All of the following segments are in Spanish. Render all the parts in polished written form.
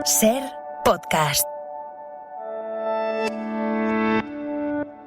Ser Podcast.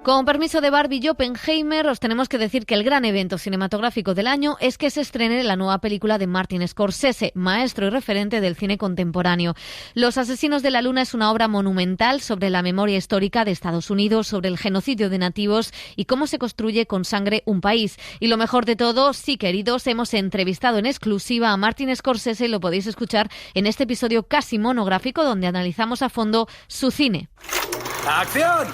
Con permiso de Barbie y Oppenheimer, os tenemos que decir que el gran evento cinematográfico del año es que se estrene la nueva película de Martin Scorsese, maestro y referente del cine contemporáneo. Los asesinos de la luna es una obra monumental sobre la memoria histórica de Estados Unidos, sobre el genocidio de nativos y cómo se construye con sangre un país. Y lo mejor de todo, sí, queridos, hemos entrevistado en exclusiva a Martin Scorsese y lo podéis escuchar en este episodio casi monográfico donde analizamos a fondo su cine. ¡Acción!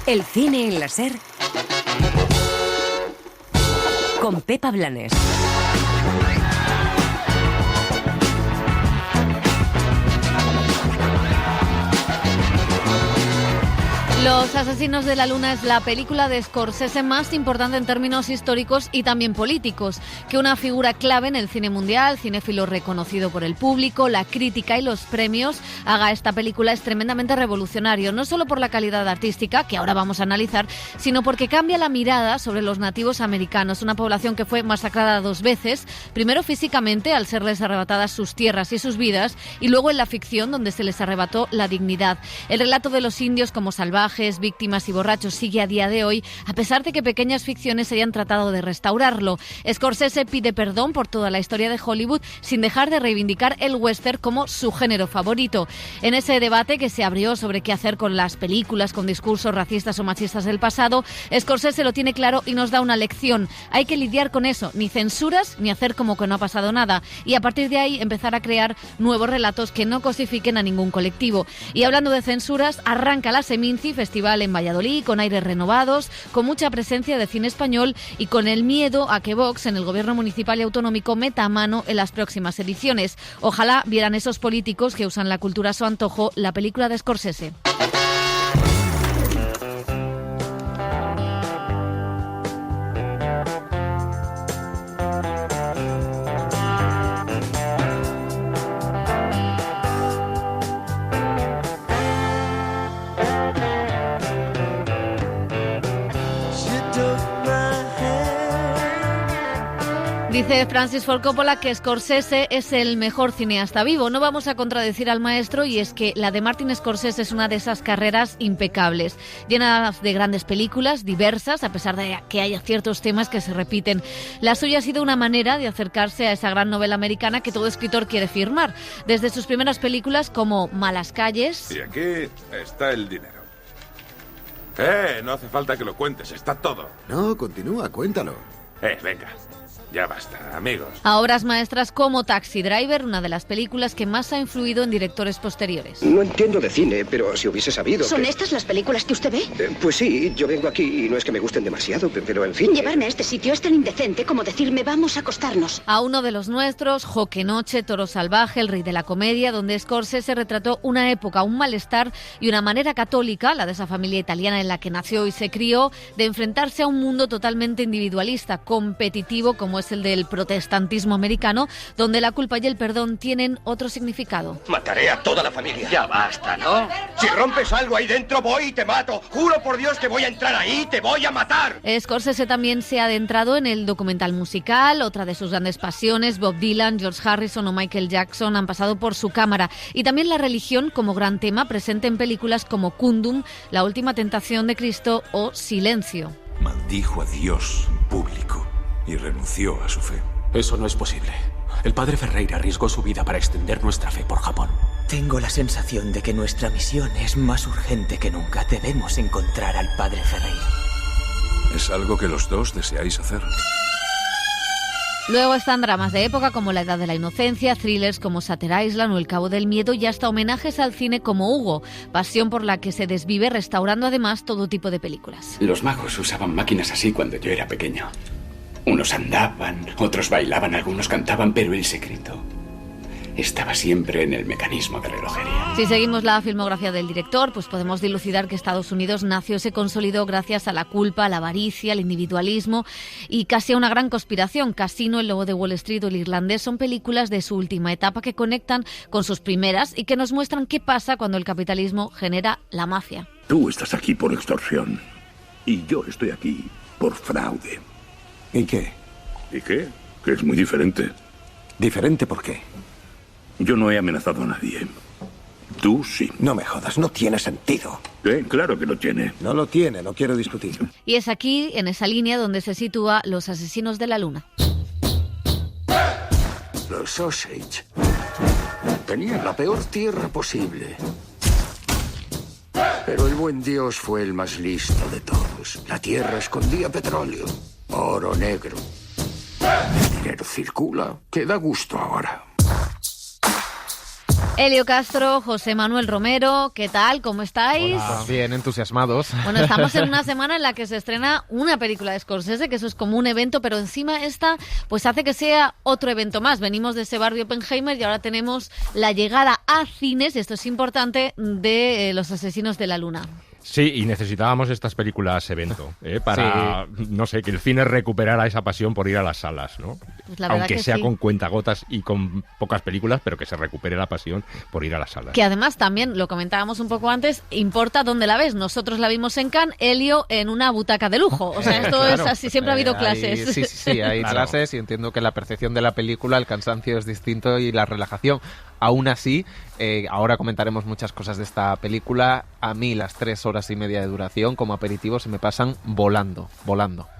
El cine en la Ser con Pepa Blanes. Los asesinos de la luna es la película de Scorsese más importante en términos históricos y también políticos, que una figura clave en el cine mundial, cinéfilo reconocido por el público, la crítica y los premios, haga esta película es tremendamente revolucionario, no solo por la calidad artística, que ahora vamos a analizar, sino porque cambia la mirada sobre los nativos americanos, una población que fue masacrada 2 veces, primero físicamente al serles arrebatadas sus tierras y sus vidas, y luego en la ficción donde se les arrebató la dignidad. El relato de los indios como salvajes, víctimas y borrachos sigue a día de hoy, a pesar de que pequeñas ficciones hayan tratado de restaurarlo. Scorsese pide perdón por toda la historia de Hollywood sin dejar de reivindicar el western como su género favorito. En ese debate que se abrió sobre qué hacer con las películas con discursos racistas o machistas del pasado, Scorsese lo tiene claro y nos da una lección. Hay que lidiar con eso, ni censuras ni hacer como que no ha pasado nada, y a partir de ahí empezar a crear nuevos relatos que no cosifiquen a ningún colectivo. Y hablando de censuras, arranca la Seminci, festival en Valladolid, con aires renovados, con mucha presencia de cine español y con el miedo a que Vox en el gobierno municipal y autonómico meta mano en las próximas ediciones. Ojalá vieran esos políticos que usan la cultura a su antojo la película de Scorsese. Dice Francis Ford Coppola que Scorsese es el mejor cineasta vivo. No vamos a contradecir al maestro, y es que la de Martin Scorsese es una de esas carreras impecables, llenas de grandes películas, diversas, a pesar de que haya ciertos temas que se repiten. La suya ha sido una manera de acercarse a esa gran novela americana que todo escritor quiere firmar, desde sus primeras películas como Malas calles. Y aquí está el dinero. No hace falta que lo cuentes, está todo. No, continúa, cuéntalo. Venga. Ya basta, amigos. A obras maestras como Taxi Driver, una de las películas que más ha influido en directores posteriores. No entiendo de cine, pero si hubiese sabido ¿Son que... estas las películas que usted ve? Pues sí, yo vengo aquí y no es que me gusten demasiado, pero en fin... Llevarme a este sitio es tan indecente como decirme vamos a acostarnos. A uno de los nuestros, Joque Noche, Toro Salvaje, el rey de la comedia, donde Scorsese retrató una época, un malestar y una manera católica, la de esa familia italiana en la que nació y se crió, de enfrentarse a un mundo totalmente individualista, competitivo, como es el del protestantismo americano, donde la culpa y el perdón tienen otro significado. Mataré a toda la familia. Ya basta, ¿no? Si rompes algo ahí dentro, voy y te mato. Juro por Dios que voy a entrar ahí y te voy a matar. Scorsese también se ha adentrado en el documental musical, otra de sus grandes pasiones. Bob Dylan, George Harrison o Michael Jackson han pasado por su cámara. Y también la religión como gran tema presente en películas como Kundum, La última tentación de Cristo o Silencio. Maldijo a Dios en público y renunció a su fe. Eso no es posible. El padre Ferreira arriesgó su vida para extender nuestra fe por Japón. Tengo la sensación de que nuestra misión es más urgente que nunca. Debemos encontrar al padre Ferreira. ¿Es algo que los dos deseáis hacer? Luego están dramas de época como La edad de la inocencia, thrillers como Shutter Island o El cabo del miedo y hasta homenajes al cine como Hugo, pasión por la que se desvive restaurando además todo tipo de películas. Los magos usaban máquinas así cuando yo era pequeño. Unos andaban, otros bailaban, algunos cantaban, pero el secreto estaba siempre en el mecanismo de relojería. Si seguimos la filmografía del director, pues podemos dilucidar que Estados Unidos nació y se consolidó gracias a la culpa, a la avaricia, al individualismo y casi a una gran conspiración. Casino, El lobo de Wall Street o El irlandés son películas de su última etapa que conectan con sus primeras y que nos muestran qué pasa cuando el capitalismo genera la mafia. Tú estás aquí por extorsión y yo estoy aquí por fraude. ¿Y qué? ¿Y qué? Que es muy diferente. ¿Diferente por qué? Yo no he amenazado a nadie. Tú sí. No me jodas, no tiene sentido. Claro que lo tiene. No lo tiene, no quiero discutir. Y es aquí, en esa línea, donde se sitúa Los asesinos de la luna. Los Osage tenían la peor tierra posible. Pero el buen Dios fue el más listo de todos. La tierra escondía petróleo, oro negro. El dinero circula, que da gusto ahora. Elio Castro, José Manuel Romero, ¿qué tal? ¿Cómo estáis? Hola. Bien, entusiasmados. Bueno, estamos en una semana en la que se estrena una película de Scorsese, que eso es como un evento, pero encima esta pues hace que sea otro evento más. Venimos de ese Barbie Oppenheimer y ahora tenemos la llegada a cines, y esto es importante, de Los asesinos de la luna. Sí, y necesitábamos estas películas evento, para, no sé, que el cine recuperara esa pasión por ir a las salas, ¿no? Pues la aunque sea sí, con cuentagotas y con pocas películas, pero que se recupere la pasión por ir a las salas. Que además también, lo comentábamos un poco antes, importa dónde la ves. Nosotros la vimos en Cannes, Elio en una butaca de lujo. O sea, esto claro, es así, siempre ha habido clases. Sí, hay clases, y entiendo que la percepción de la película, el cansancio es distinto y la relajación. Aún así, ahora comentaremos muchas cosas de esta película. A mí las 3 horas y media de duración como aperitivo se me pasan volando.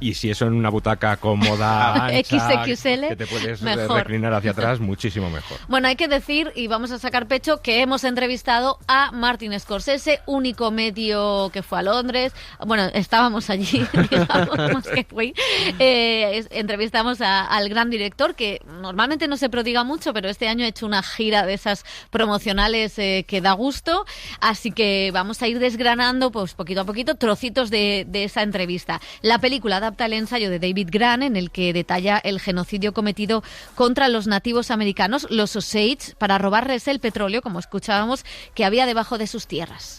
Y si eso en una butaca cómoda, ancha, XXL, que te puedes mejor. reclinar hacia atrás, muchísimo mejor. Bueno, hay que decir, y vamos a sacar pecho, que hemos entrevistado a Martin Scorsese, único medio que fue a Londres. Bueno, estábamos allí, digamos, más que fui. Entrevistamos al gran director, que normalmente no se prodiga mucho, pero este año ha hecho una gira de esas promocionales que da gusto, así que vamos a ir desgranando pues poquito a poquito trocitos de esa entrevista. La película adapta el ensayo de David Grann, en el que detalla el genocidio cometido contra los nativos americanos, los Osage, para robarles el petróleo, como escuchábamos, que había debajo de sus tierras.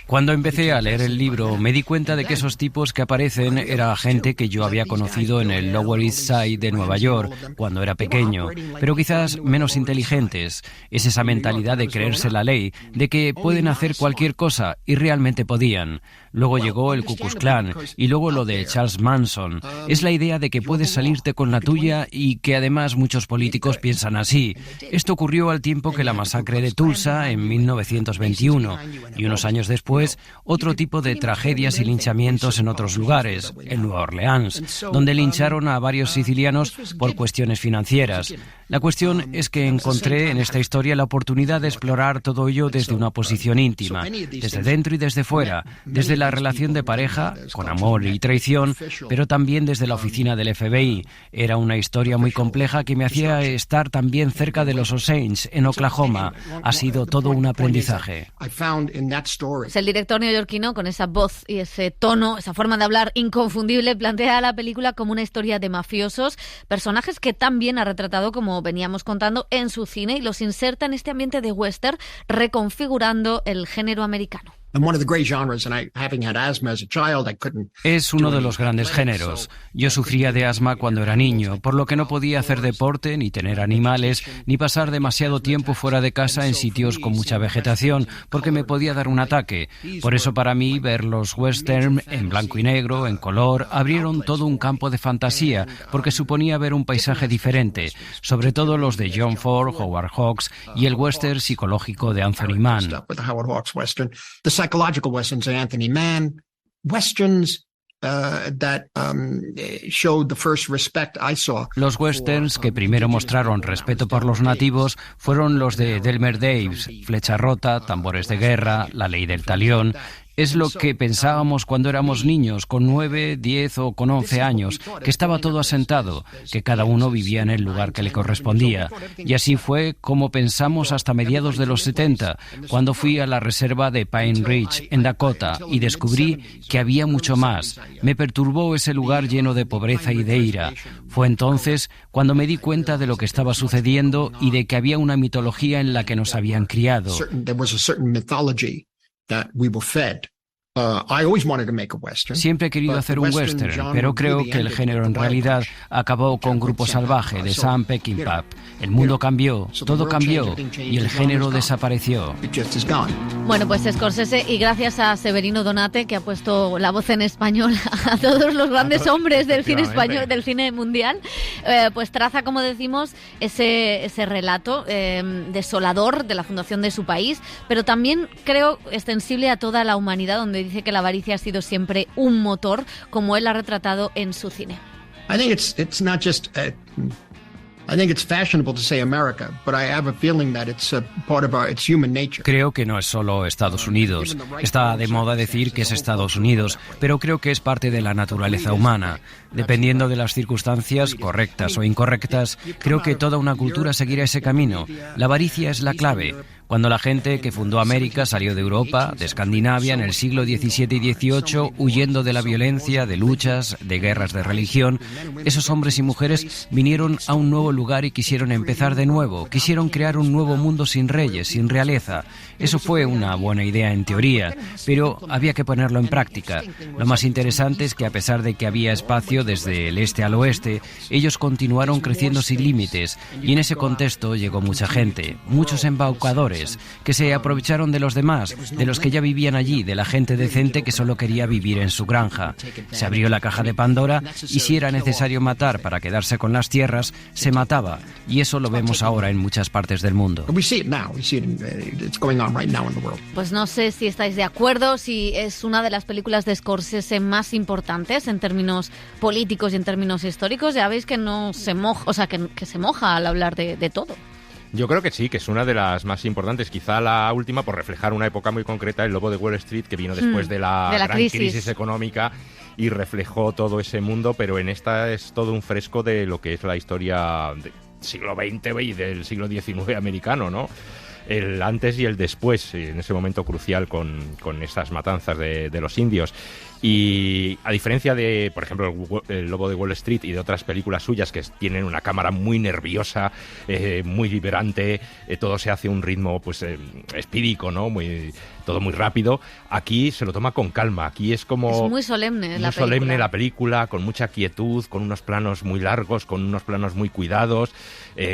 Cuando empecé a leer el libro, me di cuenta de que esos tipos que aparecen era gente que yo había conocido en el Lower East Side de Nueva York cuando era pequeño, pero quizás menos inteligentes. Es esa mentalidad de creerse la ley, de que pueden hacer cualquier cosa, y realmente podían. Luego llegó el Ku Klux Klan, y luego lo de Charles Manson. Es la idea de que puedes salirte con la tuya, y que además muchos políticos piensan así. Esto ocurrió al tiempo que la masacre de Tulsa en 1921, y unos años después, otro tipo de tragedias y linchamientos en otros lugares, en Nueva Orleans, donde lincharon a varios sicilianos por cuestiones financieras. La cuestión es que encontré en esta historia la oportunidad de explorar todo ello desde una posición íntima, desde dentro y desde fuera, desde la relación de pareja, con amor y traición, pero también desde la oficina del FBI. Era una historia muy compleja que me hacía estar también cerca de los Osage, en Oklahoma. Ha sido todo un aprendizaje. Es el director neoyorquino, con esa voz y ese tono, esa forma de hablar inconfundible, plantea la película como una historia de mafiosos, personajes que también ha retratado, como veníamos contando, en su cine, y los inserta en este ambiente de western, reconfigurando el género americano. Es uno de los grandes géneros. Yo sufría de asma cuando era niño, por lo que no podía hacer deporte, ni tener animales, ni pasar demasiado tiempo fuera de casa en sitios con mucha vegetación, porque me podía dar un ataque. Por eso para mí ver los western en blanco y negro, en color, abrieron todo un campo de fantasía, porque suponía ver un paisaje diferente, sobre todo los de John Ford, Howard Hawks y el western psicológico de Anthony Mann. Psychological westerns de Anthony Mann, westerns Los westerns que primero mostraron respeto por los nativos fueron los de Delmer Daves, Flecha Rota, Tambores de Guerra, La Ley del Talión. Es lo que pensábamos cuando éramos niños, con 9, 10 o con 11 años, que estaba todo asentado, que cada uno vivía en el lugar que le correspondía. Y así fue como pensamos hasta mediados de los 70, cuando fui a la reserva de Pine Ridge, en Dakota, y descubrí que había mucho más. Me perturbó ese lugar lleno de pobreza y de ira. Fue entonces cuando me di cuenta de lo que estaba sucediendo y de que había una mitología en la que nos habían criado. Siempre he querido hacer un western, pero creo que el género en realidad acabó con Grupo Salvaje de Sam Peckinpah. El mundo cambió, todo cambió y el género desapareció. Bueno, pues Scorsese, y gracias a Severino Donate, que ha puesto la voz en español a todos los grandes hombres del cine español, del cine mundial, pues traza, como decimos, ese relato desolador de la fundación de su país, pero también creo extensible a toda la humanidad, donde dice que la avaricia ha sido siempre un motor, como él ha retratado en su cine. I think it's not just I think it's fashionable to say America, but I have a feeling that it's part of it's human nature. Creo que no es solo Estados Unidos. Está de moda decir que es Estados Unidos, pero creo que es parte de la naturaleza humana. Dependiendo de las circunstancias, correctas o incorrectas, creo que toda una cultura seguirá ese camino. La avaricia es la clave. Cuando la gente que fundó América salió de Europa, de Escandinavia, en el siglo XVII y XVIII, huyendo de la violencia, de luchas, de guerras de religión, esos hombres y mujeres vinieron a un nuevo lugar y quisieron empezar de nuevo, quisieron crear un nuevo mundo sin reyes, sin realeza. Eso fue una buena idea en teoría, pero había que ponerlo en práctica. Lo más interesante es que a pesar de que había espacio desde el este al oeste, ellos continuaron creciendo sin límites, y en ese contexto llegó mucha gente, muchos embaucadores, que se aprovecharon de los demás, de los que ya vivían allí, de la gente decente que solo quería vivir en su granja. Se abrió la caja de Pandora y si era necesario matar para quedarse con las tierras, se mataba, y eso lo vemos ahora en muchas partes del mundo. Pues no sé si estáis de acuerdo, si es una de las películas de Scorsese más importantes en términos políticos y en términos históricos. Ya veis que no se moja, o sea, que se moja al hablar de todo. Yo creo que sí, que es una de las más importantes, quizá la última por reflejar una época muy concreta, el Lobo de Wall Street, que vino después de la gran crisis económica y reflejó todo ese mundo, pero en esta es todo un fresco de lo que es la historia del siglo XX y del siglo XIX americano, ¿no? El antes y el después, en ese momento crucial con esas matanzas de los indios. Y a diferencia de, por ejemplo, el Lobo de Wall Street y de otras películas suyas que tienen una cámara muy nerviosa, muy vibrante, todo se hace a un ritmo pues espírico, ¿no? Todo muy rápido. Aquí se lo toma con calma. Aquí es como... Es muy solemne la película. Muy solemne la película, con mucha quietud, con unos planos muy largos, con unos planos muy cuidados,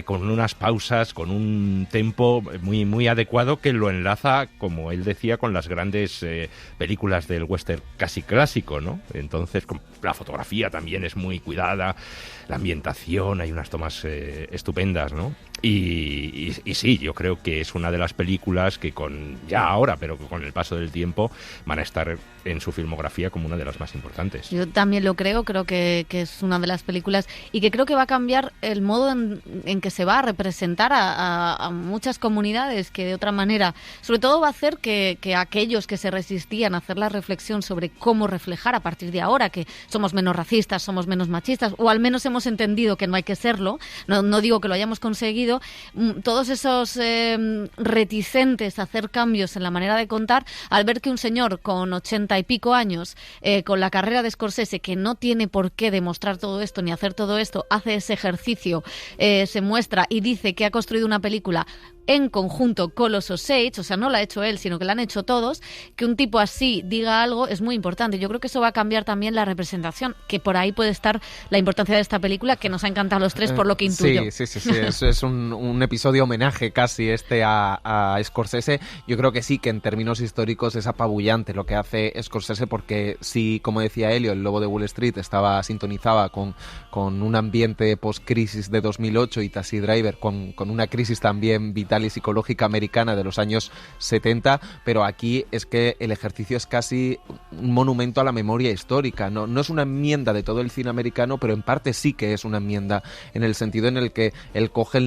con unas pausas, con un tempo muy, muy adecuado que lo enlaza, como él decía, con las grandes películas del western casi clásico, ¿no? Entonces, la fotografía también es muy cuidada, la ambientación, hay unas tomas estupendas, ¿no? Y sí, yo creo que es una de las películas que ya ahora, pero con el paso del tiempo, van a estar en su filmografía como una de las más importantes. Yo también lo creo que es una de las películas y que creo que va a cambiar el modo en que se va a representar a muchas comunidades, que de otra manera, sobre todo va a hacer que aquellos que se resistían a hacer la reflexión sobre cómo reflejar a partir de ahora, que somos menos racistas, somos menos machistas, o al menos hemos entendido que no hay que serlo, no digo que lo hayamos conseguido, todos esos reticentes a hacer cambios en la manera de contar, al ver que un señor con 80 y pico años, con la carrera de Scorsese, que no tiene por qué demostrar todo esto ni hacer todo esto, hace ese ejercicio, se muestra y dice que ha construido una película en conjunto con los Osage, o sea, no la ha hecho él, sino que la han hecho todos, que un tipo así diga algo es muy importante. Yo creo que eso va a cambiar también la representación, que por ahí puede estar la importancia de esta película, que nos ha encantado a los tres, por lo que intuyo. Sí, eso es un episodio homenaje casi a Scorsese. Yo creo que sí, que en términos históricos es apabullante lo que hace Scorsese, porque sí, como decía Elio, el Lobo de Wall Street sintonizaba con un ambiente post-crisis de 2008 y Taxi Driver con una crisis también vital y psicológica americana de los años 70, pero aquí es que el ejercicio es casi un monumento a la memoria histórica. No es una enmienda de todo el cine americano, pero en parte sí que es una enmienda, en el sentido en el que él coge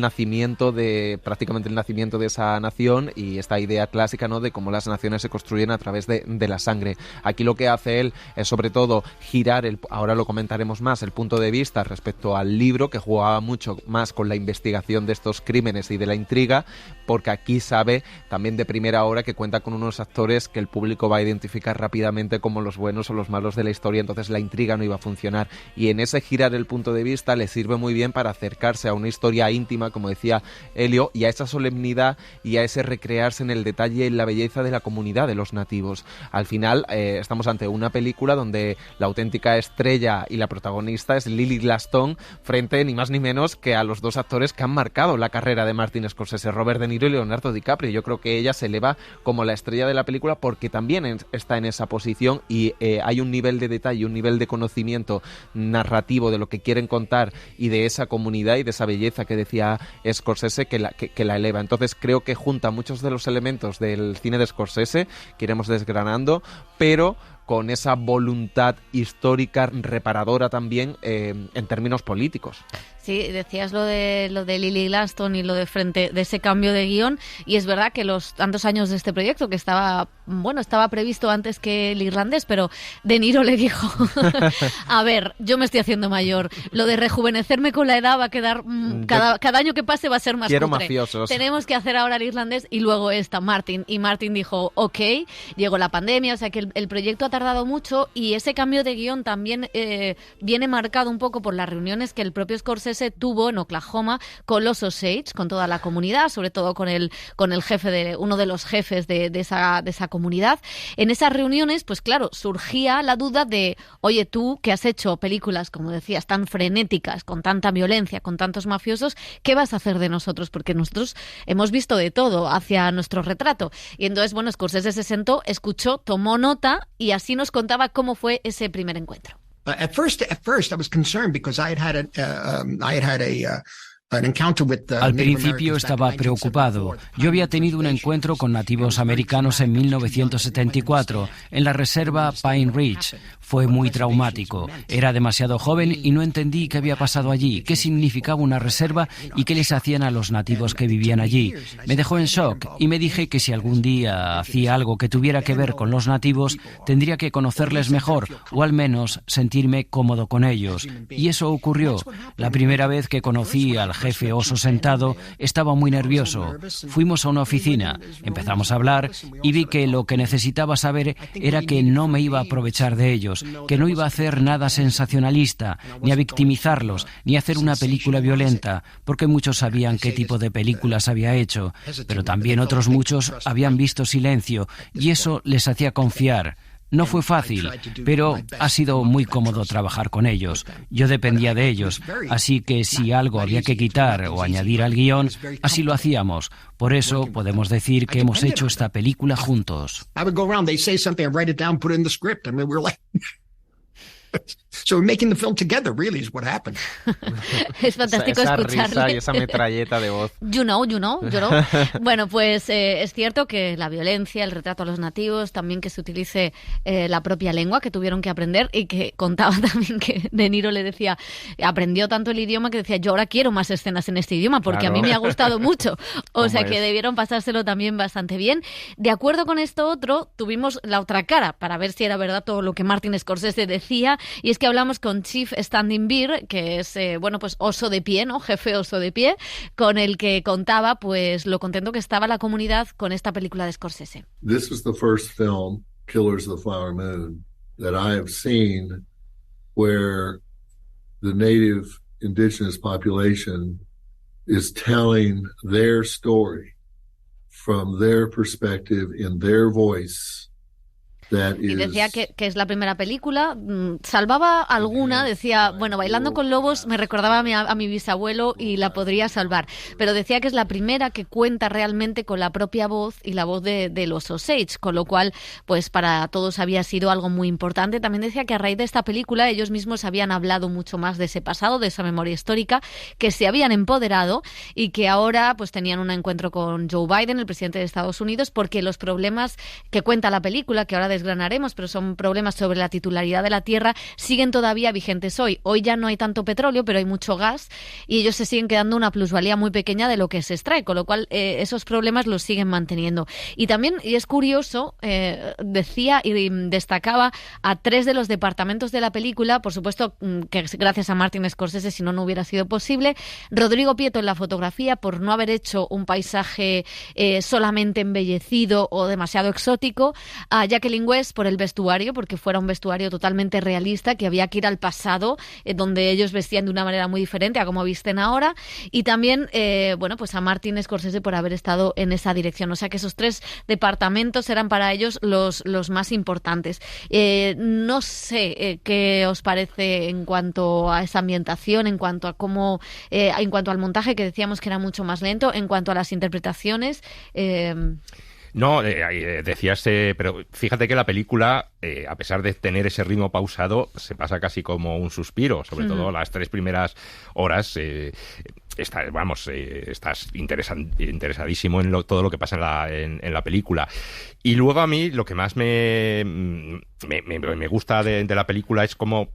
prácticamente el nacimiento de esa nación y esta idea clásica, ¿no?, de cómo las naciones se construyen a través de la sangre. Aquí lo que hace él es sobre todo girar, ahora lo comentaremos más, el punto de vista respecto al libro, que jugaba mucho más con la investigación de estos crímenes y de la intriga, porque aquí sabe también de primera hora que cuenta con unos actores que el público va a identificar rápidamente como los buenos o los malos de la historia, entonces la intriga no iba a funcionar. Y en ese girar el punto de vista le sirve muy bien para acercarse a una historia íntima, como decía Elio, y a esa solemnidad y a ese recrearse en el detalle y en la belleza de la comunidad de los nativos. Al final estamos ante una película donde la auténtica estrella y la protagonista es Lily Gladstone, frente ni más ni menos que a los dos actores que han marcado la carrera de Martin Scorsese, Robert De Niro y Leonardo DiCaprio. Yo creo que ella se eleva como la estrella de la película porque también está en esa posición y hay un nivel de detalle, un nivel de conocimiento narrativo de lo que quieren contar y de esa comunidad y de esa belleza que decía Scorsese que la eleva. Entonces creo que junta muchos de los elementos del cine de Scorsese que iremos desgranando, pero con esa voluntad histórica reparadora también en términos políticos. Sí, decías lo de Lily Gladstone y lo de frente de ese cambio de guión, y es verdad que los tantos años de este proyecto que estaba previsto antes que el irlandés, pero De Niro le dijo a ver, yo me estoy haciendo mayor, lo de rejuvenecerme con la edad va a quedar cada año que pase va a ser más quiero cutre. Mafiosos. Tenemos que hacer ahora el irlandés y luego Martin, y Martin dijo ok, llegó la pandemia, o sea que el proyecto ha tardado mucho, y ese cambio de guión también viene marcado un poco por las reuniones que el propio Scorsese tuvo en Oklahoma con los Osage, con toda la comunidad, sobre todo con el jefe uno de los jefes de esa comunidad. En esas reuniones, pues claro, surgía la duda de, oye, tú que has hecho películas, como decías, tan frenéticas, con tanta violencia, con tantos mafiosos, ¿qué vas a hacer de nosotros? Porque nosotros hemos visto de todo hacia nuestro retrato. Y entonces, bueno, Scorsese se sentó, escuchó, tomó nota y así nos contaba cómo fue ese primer encuentro. At first, I was concerned because I had Al principio estaba preocupado. Yo había tenido un encuentro con nativos americanos en 1974 en la reserva Pine Ridge. Fue muy traumático. Era demasiado joven y no entendí qué había pasado allí, qué significaba una reserva y qué les hacían a los nativos que vivían allí. Me dejó en shock y me dije que si algún día hacía algo que tuviera que ver con los nativos, tendría que conocerles mejor o al menos sentirme cómodo con ellos. Y eso ocurrió. La primera vez que conocí al jefe oso sentado, estaba muy nervioso. Fuimos a una oficina, empezamos a hablar y vi que lo que necesitaba saber era que no me iba a aprovechar de ellos, que no iba a hacer nada sensacionalista, ni a victimizarlos, ni a hacer una película violenta, porque muchos sabían qué tipo de películas había hecho, pero también otros muchos habían visto Silencio y eso les hacía confiar. No fue fácil, pero ha sido muy cómodo trabajar con ellos. Yo dependía de ellos, así que si algo había que quitar o añadir al guión, así lo hacíamos. Por eso podemos decir que hemos hecho esta película juntos. So we're making the film together, really, is what happened. Es fantástico esa escucharle. Risa y esa metralleta de voz. You know. Bueno, pues es cierto que la violencia, el retrato a los nativos, también que se utilice la propia lengua que tuvieron que aprender, y que contaba también que De Niro le decía, aprendió tanto el idioma que decía, yo ahora quiero más escenas en este idioma porque claro. A mí me ha gustado mucho. O sea que debieron pasárselo también bastante bien. De acuerdo con esto otro, tuvimos la otra cara para ver si era verdad todo lo que Martin Scorsese decía, y es que hablamos con Chief Standing Bear, que es, pues oso de pie, ¿no? Jefe oso de pie, con el que contaba pues lo contento que estaba la comunidad con esta película de Scorsese. This is the first film, Killers of the Flower Moon, that I have seen where the native indigenous population is telling their story from their perspective in their voice. Y decía que es la primera película, salvaba alguna, decía, bueno, Bailando con Lobos me recordaba a mi bisabuelo y la podría salvar, pero decía que es la primera que cuenta realmente con la propia voz y la voz de los Osage, con lo cual, pues para todos había sido algo muy importante. También decía que a raíz de esta película ellos mismos habían hablado mucho más de ese pasado, de esa memoria histórica, que se habían empoderado y que ahora pues tenían un encuentro con Joe Biden, el presidente de Estados Unidos, porque los problemas que cuenta la película, que ahora desgranaremos, pero son problemas sobre la titularidad de la tierra, siguen todavía vigentes hoy. Hoy ya no hay tanto petróleo, pero hay mucho gas y ellos se siguen quedando una plusvalía muy pequeña de lo que se extrae, con lo cual esos problemas los siguen manteniendo. Y también, y es curioso, decía y destacaba a 3 de los departamentos de la película, por supuesto que gracias a Martin Scorsese, si no, no hubiera sido posible. Rodrigo Prieto en la fotografía, por no haber hecho un paisaje solamente embellecido o demasiado exótico. A Jacqueline West por el vestuario, porque fuera un vestuario totalmente realista, que había que ir al pasado, donde ellos vestían de una manera muy diferente a como visten ahora. Y también, pues a Martin Scorsese por haber estado en esa dirección. O sea que esos 3 departamentos eran para ellos los más importantes. No sé qué os parece en cuanto a esa ambientación, en cuanto a cómo, en cuanto al montaje, que decíamos que era mucho más lento, en cuanto a las interpretaciones. No, decías, pero fíjate que la película, a pesar de tener ese ritmo pausado, se pasa casi como un suspiro, sobre todo las 3 primeras horas. Estás interesadísimo en todo lo que pasa en la película. Y luego a mí lo que más me gusta de la película es cómo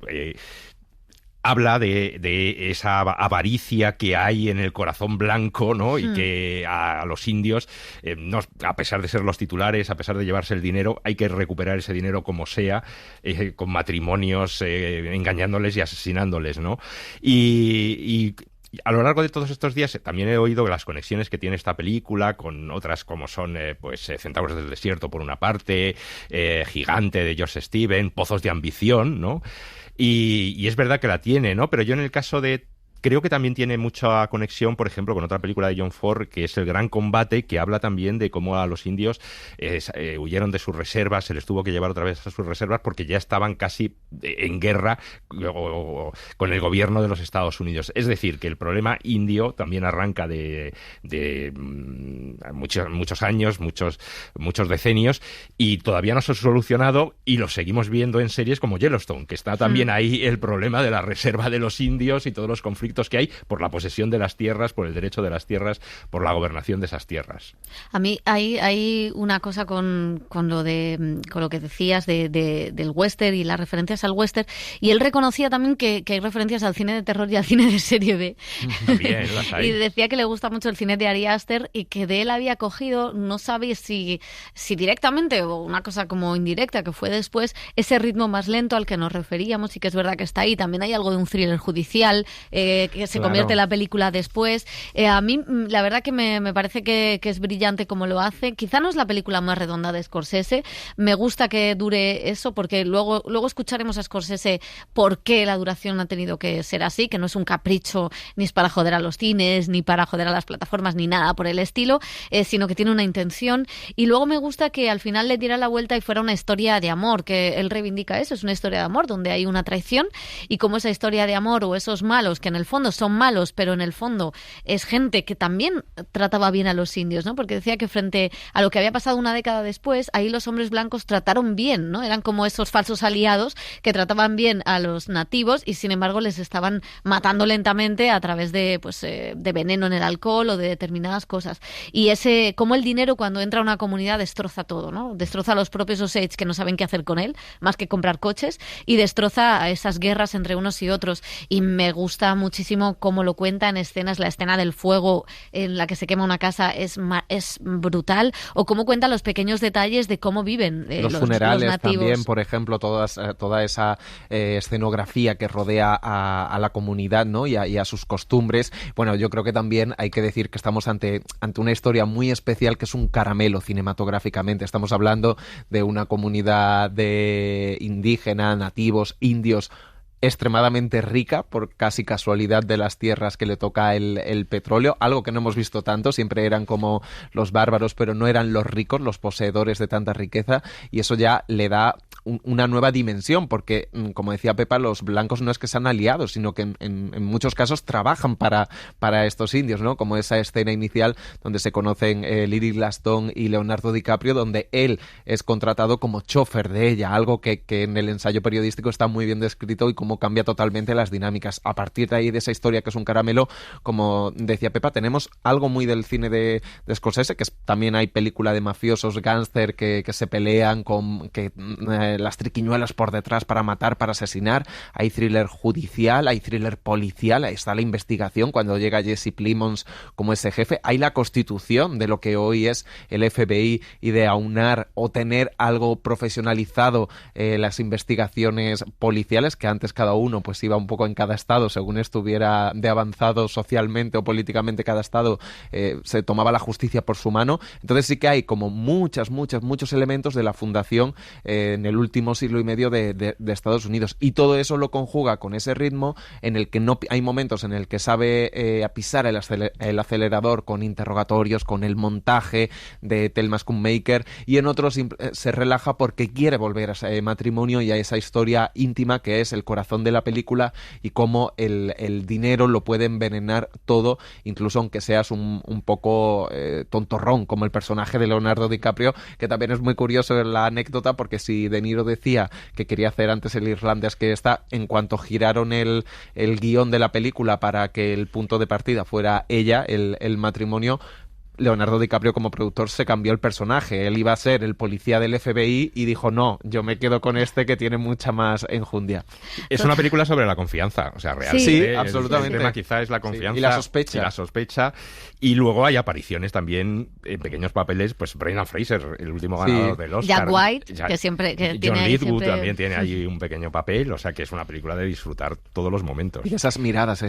habla de esa avaricia que hay en el corazón blanco, ¿no? Y que a los indios, a pesar de ser los titulares, a pesar de llevarse el dinero, hay que recuperar ese dinero como sea, con matrimonios, engañándoles y asesinándoles, ¿no? Y a lo largo de todos estos días también he oído las conexiones que tiene esta película con otras como son Centauros del Desierto por una parte, Gigante de George Stevens, Pozos de Ambición, ¿no? Y es verdad que la tiene, ¿no? Pero yo en el caso de... Creo que también tiene mucha conexión, por ejemplo, con otra película de John Ford, que es El Gran Combate, que habla también de cómo a los indios huyeron de sus reservas, se les tuvo que llevar otra vez a sus reservas porque ya estaban casi en guerra con el gobierno de los Estados Unidos. Es decir, que el problema indio también arranca de muchos años, muchos decenios, y todavía no se ha solucionado, y lo seguimos viendo en series como Yellowstone, que está también ahí el problema de la reserva de los indios y todos los conflictos que hay por la posesión de las tierras, por el derecho de las tierras, por la gobernación de esas tierras. A mí hay una cosa con lo que decías del western y las referencias al western, y él reconocía también que hay referencias al cine de terror y al cine de serie B. También las hay. Y decía que le gusta mucho el cine de Ari Aster y que de él había cogido, no sabe si directamente o una cosa como indirecta, que fue después, ese ritmo más lento al que nos referíamos, y que es verdad que está ahí. También hay algo de un thriller judicial, que se convierte en la película después. A mí, la verdad que me parece que es brillante como lo hace. Quizá no es la película más redonda de Scorsese. Me gusta que dure eso, porque luego escucharemos a Scorsese por qué la duración ha tenido que ser así, que no es un capricho, ni es para joder a los cines, ni para joder a las plataformas, ni nada por el estilo, sino que tiene una intención. Y luego me gusta que al final le diera la vuelta y fuera una historia de amor, que él reivindica eso, es una historia de amor donde hay una traición, y como esa historia de amor o esos malos, que en el fondo son malos, pero en el fondo es gente que también trataba bien a los indios, ¿no? Porque decía que frente a lo que había pasado una década después, ahí los hombres blancos trataron bien, ¿no? Eran como esos falsos aliados que trataban bien a los nativos y sin embargo les estaban matando lentamente a través de veneno en el alcohol o de determinadas cosas. Y como el dinero cuando entra a una comunidad destroza todo, ¿no? Destroza a los propios Osage, que no saben qué hacer con él, más que comprar coches, y destroza a esas guerras entre unos y otros. Y me gusta muchísimo cómo lo cuenta en escenas. La escena del fuego en la que se quema una casa es brutal, o cómo cuenta los pequeños detalles de cómo viven los funerales, los nativos. También, por ejemplo, toda esa escenografía que rodea a la comunidad, ¿no? y a sus costumbres. Bueno, yo creo que también hay que decir que estamos ante una historia muy especial, que es un caramelo cinematográficamente. Estamos hablando de una comunidad de indígena, nativos, indios, extremadamente rica, por casi casualidad de las tierras que le toca el petróleo, algo que no hemos visto tanto. Siempre eran como los bárbaros, pero no eran los ricos, los poseedores de tanta riqueza, y eso ya le da una nueva dimensión, porque, como decía Pepa, los blancos no es que sean aliados, sino que en muchos casos trabajan para estos indios, ¿no? Como esa escena inicial donde se conocen Lily Gladstone y Leonardo DiCaprio, donde él es contratado como chofer de ella, algo que en el ensayo periodístico está muy bien descrito, y como cómo cambia totalmente las dinámicas. A partir de ahí, de esa historia que es un caramelo, como decía Pepa, tenemos algo muy del cine de Scorsese, que también hay película de mafiosos, gángster que se pelean con las triquiñuelas por detrás para matar, para asesinar. Hay thriller judicial, hay thriller policial, ahí está la investigación cuando llega Jesse Plemons como ese jefe. Hay la constitución de lo que hoy es el FBI y de aunar o tener algo profesionalizado las investigaciones policiales, que antes cada uno pues iba un poco en cada estado, según estuviera de avanzado socialmente o políticamente cada estado, se tomaba la justicia por su mano. Entonces sí que hay como muchos elementos de la fundación en el último siglo y medio de Estados Unidos, y todo eso lo conjuga con ese ritmo en el que no hay momentos en el que sabe pisar el acelerador con interrogatorios, con el montaje de Thelma Schoonmaker, y en otros se relaja porque quiere volver a ese matrimonio y a esa historia íntima que es el corazón de la película, y cómo el dinero lo puede envenenar todo, incluso aunque seas un poco tontorrón, como el personaje de Leonardo DiCaprio, que también es muy curioso la anécdota, porque si De Niro decía que quería hacer antes el irlandés que esta, en cuanto giraron el guión de la película para que el punto de partida fuera ella, el matrimonio, Leonardo DiCaprio como productor se cambió el personaje. Él iba a ser el policía del FBI y dijo, no, yo me quedo con este que tiene mucha más enjundia. Es una película sobre la confianza, o sea, realmente. Sí, absolutamente. El tema quizá es la confianza. Sí, y la sospecha. Y luego hay apariciones también en pequeños papeles, pues Brendan Fraser, el último ganador del Oscar. Jack White, que siempre... Que John Lithgow siempre... también tiene ahí un pequeño papel, o sea que es una película de disfrutar todos los momentos. Y esas miradas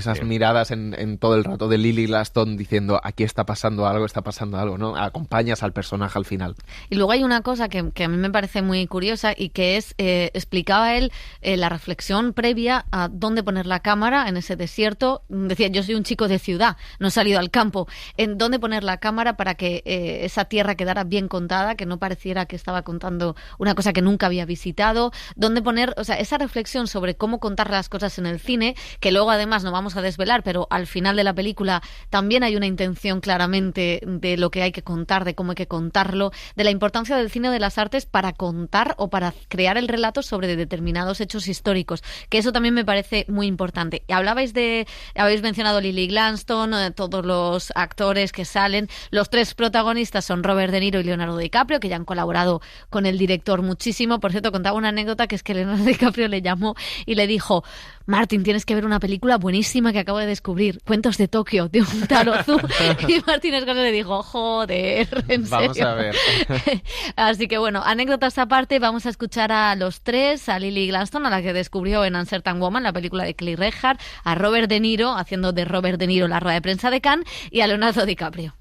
en todo el rato de Lily Gladstone diciendo, aquí está pasando algo, ¿no? Acompañas al personaje al final. Y luego hay una cosa que a mí me parece muy curiosa, y que es, explicaba él la reflexión previa a dónde poner la cámara en ese desierto. Decía, yo soy un chico de ciudad, no he salido al campo. En dónde poner la cámara para que esa tierra quedara bien contada, que no pareciera que estaba contando una cosa que nunca había visitado. Dónde poner, o sea, esa reflexión sobre cómo contar las cosas en el cine, que luego además no vamos a desvelar, pero al final de la película también hay una intención claramente de lo que hay que contar, de cómo hay que contarlo, de la importancia del cine o de las artes para contar o para crear el relato sobre determinados hechos históricos, que eso también me parece muy importante. Y habéis mencionado Lily Gladstone, todos los actores que salen. Los tres protagonistas son Robert De Niro y Leonardo DiCaprio, que ya han colaborado con el director muchísimo. Por cierto, contaba una anécdota, que es que Leonardo DiCaprio le llamó y le dijo, Martin, tienes que ver una película buenísima que acabo de descubrir, Cuentos de Tokio, de un Taro Zhu. Y Martin Scorsese le dijo, joder, ¿en serio? Vamos a ver. Así que bueno, anécdotas aparte, vamos a escuchar a los tres, a Lily Gladstone, a la que descubrió en Uncertain Woman, la película de Clint Eastwood, a Robert De Niro, haciendo de Robert De Niro la rueda de prensa de Cannes, y a Leonardo DiCaprio.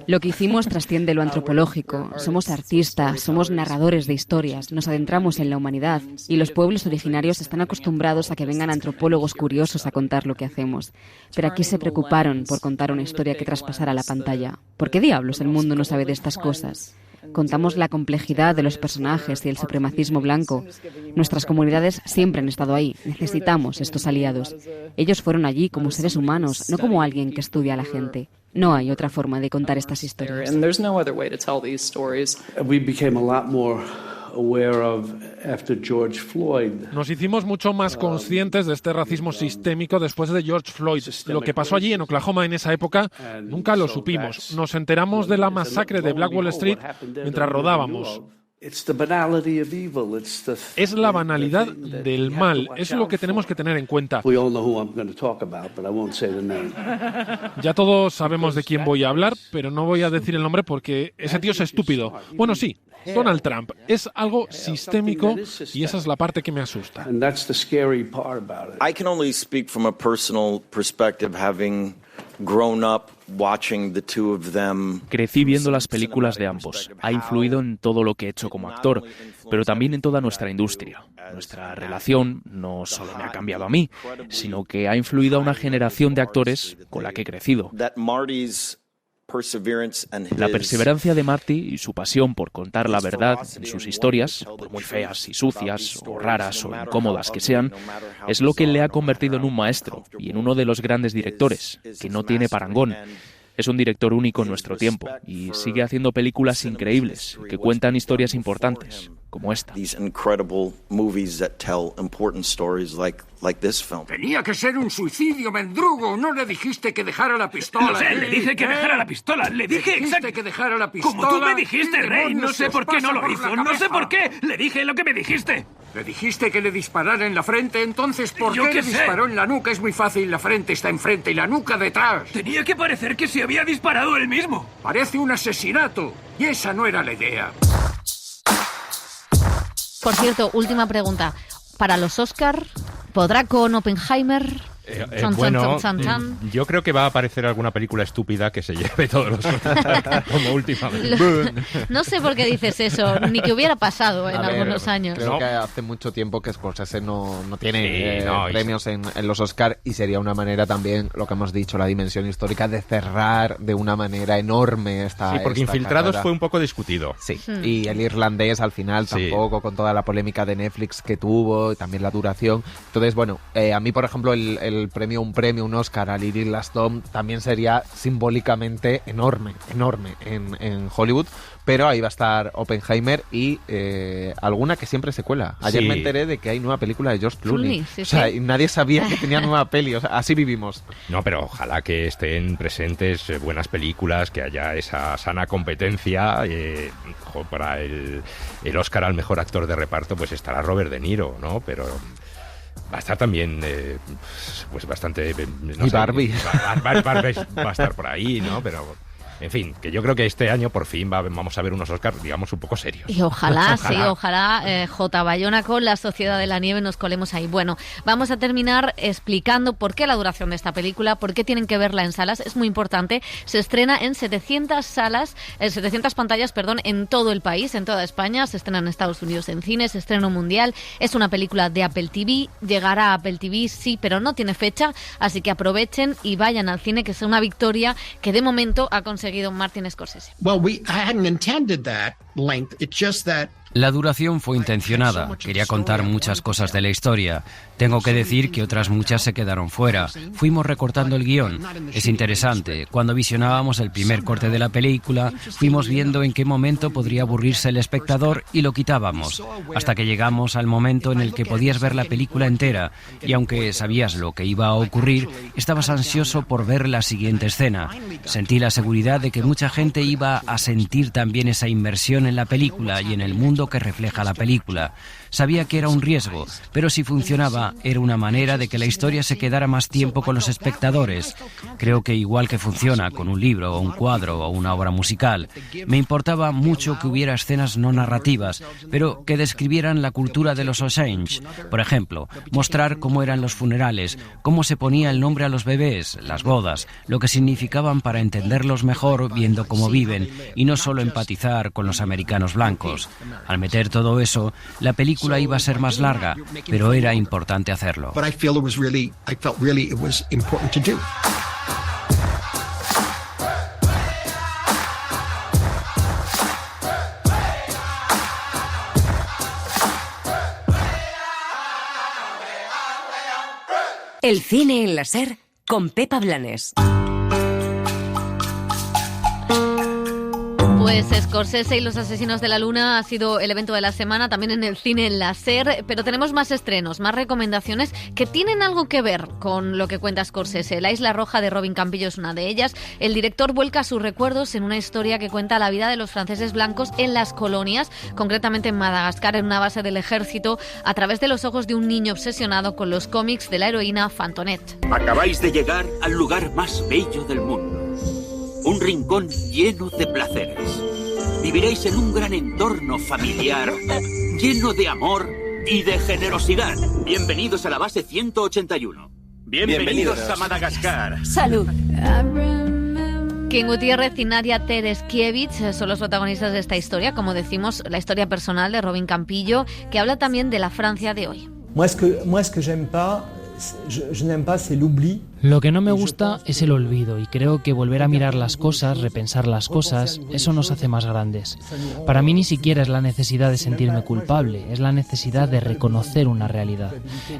Lo que hicimos trasciende lo antropológico. Somos artistas, somos narradores de historias, nos adentramos en la humanidad, y los pueblos originarios están acostumbrados a que vengan antropólogos curiosos a contar lo que hacemos. Pero aquí se preocuparon por contar una historia que traspasara la pantalla. ¿Por qué diablos el mundo no sabe de estas cosas? Contamos la complejidad de los personajes y el supremacismo blanco. Nuestras comunidades siempre han estado ahí. Necesitamos estos aliados. Ellos fueron allí como seres humanos, no como alguien que estudia a la gente. No hay otra forma de contar estas historias. Nos hicimos mucho más conscientes de este racismo sistémico después de George Floyd. Lo que pasó allí en Oklahoma en esa época nunca lo supimos. Nos enteramos de la masacre de Black Wall Street mientras rodábamos. Es la banalidad del mal, es lo que tenemos que tener en cuenta. Ya todos sabemos de quién voy a hablar, pero no voy a decir el nombre porque ese tío es estúpido. Bueno, sí, Donald Trump. Es algo sistémico y esa es la parte que me asusta. I can only speak from a personal perspective, having grown up watching the two of them. Crecí viendo las películas de ambos. Ha influido en todo lo que he hecho como actor, pero también en toda nuestra industria. Nuestra relación no solo me ha cambiado a mí, sino que ha influido a una generación de actores con la que he crecido. La perseverancia de Marty y su pasión por contar la verdad en sus historias, por muy feas y sucias, o raras o incómodas que sean, es lo que le ha convertido en un maestro y en uno de los grandes directores, que no tiene parangón. Es un director único en nuestro tiempo y sigue haciendo películas increíbles que cuentan historias importantes, como esta. Tenía que ser un suicidio, mendrugo. No le dijiste que dejara la pistola. No sé, le dije que dejara la pistola. Le dije que dejara la pistola. Como tú me dijiste, Rey. No sé por qué no lo hizo. No sé por qué. Le dije lo que me dijiste. ¿Le dijiste que le disparara en la frente? Entonces, ¿por qué le disparó en la nuca? Es muy fácil. La frente está enfrente y la nuca detrás. Tenía que parecer que se había disparado él mismo. Parece un asesinato. Y esa no era la idea. Por cierto, última pregunta. Para los Oscar, ¿podrá con Oppenheimer? Bueno, yo creo que va a aparecer alguna película estúpida que se lleve todos los Oscar, como últimamente. No sé por qué dices eso, ni que hubiera pasado en algunos años. Creo que hace mucho tiempo que Scorsese no tiene premios en los Oscar, y sería una manera también, lo que hemos dicho, la dimensión histórica de cerrar de una manera enorme esta Sí, porque Infiltrados carrera. Fue un poco discutido. Sí, y el irlandés al final tampoco, con toda la polémica de Netflix que tuvo y también la duración. Entonces, bueno, a mí, por ejemplo, un premio, un Oscar a Lily Gladstone también sería simbólicamente enorme en Hollywood, pero ahí va a estar Oppenheimer y alguna que siempre se cuela. Ayer me enteré de que hay nueva película de George Clooney. O sea, y nadie sabía que tenía nueva peli, o sea, así vivimos. No, pero ojalá que estén presentes buenas películas, que haya esa sana competencia. Para el Oscar al mejor actor de reparto pues estará Robert De Niro, ¿no? Pero va a estar también pues bastante... y Barbie. Barbie va a estar por ahí, ¿no? Pero... En fin, que yo creo que este año por fin vamos a ver unos Oscars, digamos, un poco serios. Y ojalá. J. Bayona con La Sociedad de la Nieve nos colemos ahí. Bueno, vamos a terminar explicando por qué la duración de esta película, por qué tienen que verla en salas. Es muy importante. Se estrena en 700 pantallas, en todo el país, en toda España. Se estrena en Estados Unidos en cines, estreno mundial. Es una película de Apple TV. Llegará a Apple TV, sí, pero no tiene fecha. Así que aprovechen y vayan al cine, que es una victoria que de momento ha conseguido Martin Scorsese. Well, I hadn't intended that length. It's just that la duración fue intencionada. Quería contar muchas cosas de la historia. Tengo que decir que otras muchas se quedaron fuera. Fuimos recortando el guión. Es interesante. Cuando visionábamos el primer corte de la película, fuimos viendo en qué momento podría aburrirse el espectador y lo quitábamos. Hasta que llegamos al momento en el que podías ver la película entera. Y aunque sabías lo que iba a ocurrir, estabas ansioso por ver la siguiente escena. Sentí la seguridad de que mucha gente iba a sentir también esa inmersión en la película y en el mundo que refleja la película. Sabía que era un riesgo, pero si funcionaba, era una manera de que la historia se quedara más tiempo con los espectadores. Creo que igual que funciona con un libro o un cuadro o una obra musical, me importaba mucho que hubiera escenas no narrativas, pero que describieran la cultura de los Osage. Por ejemplo, mostrar cómo eran los funerales, cómo se ponía el nombre a los bebés, las bodas, lo que significaban para entenderlos mejor viendo cómo viven y no solo empatizar con los americanos blancos. Al meter todo eso, la película iba a ser más larga, pero era importante hacerlo. El cine en la SER con Pepa Blanes. Pues Scorsese y los Asesinos de la Luna ha sido el evento de la semana, también en el cine en la SER, pero tenemos más estrenos, más recomendaciones que tienen algo que ver con lo que cuenta Scorsese. La Isla Roja de Robin Campillo es una de ellas. El director vuelca sus recuerdos en una historia que cuenta la vida de los franceses blancos en las colonias, concretamente en Madagascar, en una base del ejército, a través de los ojos de un niño obsesionado con los cómics de la heroína Fantonet. Acabáis de llegar al lugar más bello del mundo. Un rincón lleno de placeres. Viviréis en un gran entorno familiar, lleno de amor y de generosidad. Bienvenidos a la base 181. Bienvenidos a Madagascar. Salud. Ken Gutiérrez y Nadia Tereshkiewicz son los protagonistas de esta historia, como decimos, la historia personal de Robin Campillo, que habla también de la Francia de hoy. Moi, ce que j'aime pas, je n'aime pas, c'est l'oubli. Lo que no me gusta es el olvido y creo que volver a mirar las cosas, repensar las cosas, eso nos hace más grandes. Para mí ni siquiera es la necesidad de sentirme culpable, es la necesidad de reconocer una realidad.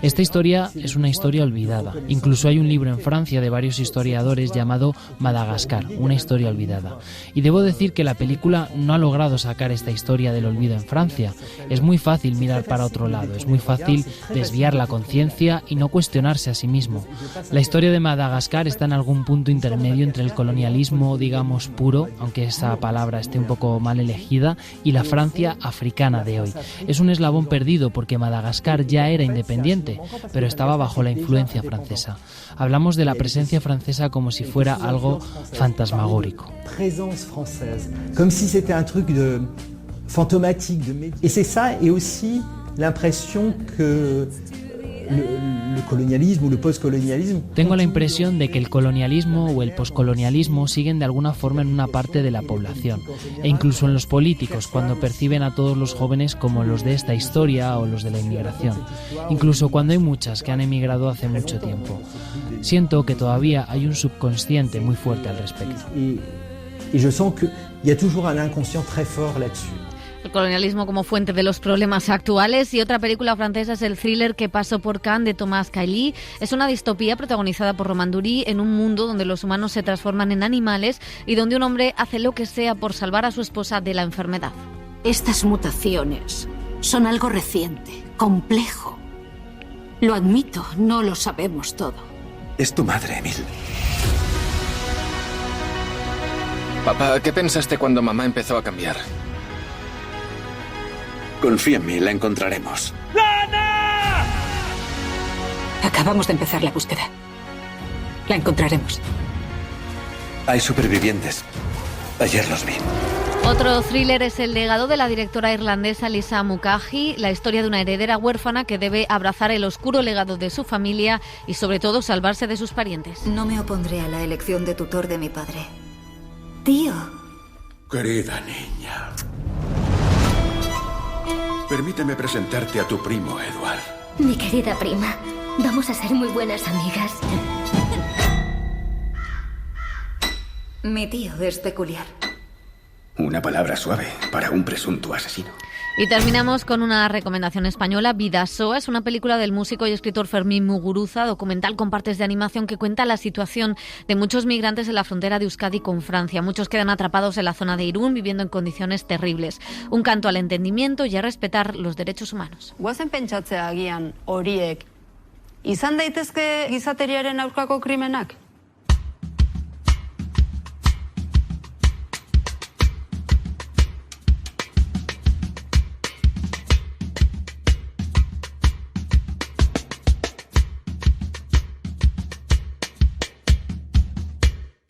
Esta historia es una historia olvidada. Incluso hay un libro en Francia de varios historiadores llamado Madagascar, una historia olvidada. Y debo decir que la película no ha logrado sacar esta historia del olvido en Francia. Es muy fácil mirar para otro lado, es muy fácil desviar la conciencia y no cuestionarse a sí mismo. La historia de Madagascar está en algún punto intermedio entre el colonialismo, digamos, puro, aunque esa palabra esté un poco mal elegida, y la Francia africana de hoy. Es un eslabón perdido porque Madagascar ya era independiente, pero estaba bajo la influencia francesa. Hablamos de la presencia francesa como si fuera algo fantasmagórico. Présence française, comme si c'était un truc de fantomatique. Et c'est ça, et aussi l'impression que le colonialismo o el postcolonialismo. Tengo la impresión de que el colonialismo o el poscolonialismo siguen de alguna forma en una parte de la población, e incluso en los políticos, cuando perciben a todos los jóvenes como los de esta historia o los de la inmigración, incluso cuando hay muchas que han emigrado hace mucho tiempo. Siento que todavía hay un subconsciente muy fuerte al respecto. Y yo sens que y a toujours un inconscient très fort là-dessus. El colonialismo como fuente de los problemas actuales. Y otra película francesa es el thriller Que pasó por Cannes de Thomas Cailly. Es una distopía protagonizada por Romain Duris en un mundo donde los humanos se transforman en animales y donde un hombre hace lo que sea por salvar a su esposa de la enfermedad. Estas mutaciones son algo reciente, complejo. Lo admito, no lo sabemos todo. Es tu madre, Emil. Papá, ¿qué pensaste cuando mamá empezó a cambiar? Confía en mí, la encontraremos. ¡Lana! Acabamos de empezar la búsqueda. La encontraremos. Hay supervivientes. Ayer los vi. Otro thriller es El legado de la directora irlandesa Lisa Mukherjee, la historia de una heredera huérfana que debe abrazar el oscuro legado de su familia y sobre todo salvarse de sus parientes. No me opondré a la elección de tutor de mi padre. Tío. Querida niña. Permíteme presentarte a tu primo, Edward. Mi querida prima, vamos a ser muy buenas amigas. Mi tío es peculiar. Una palabra suave para un presunto asesino. Y terminamos con una recomendación española. Vidasoa es una película del músico y escritor Fermín Muguruza, documental con partes de animación que cuenta la situación de muchos migrantes en la frontera de Euskadi con Francia. Muchos quedan atrapados en la zona de Irún viviendo en condiciones terribles. Un canto al entendimiento y a respetar los derechos humanos. Guazen pentsatzea agian horiek izan daitezke gizateriaren aurkako krimenak?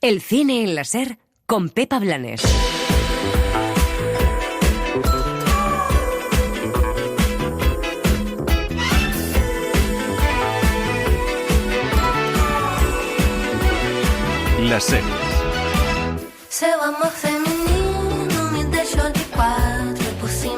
El cine en la SER con Pepa Blanes. Las series.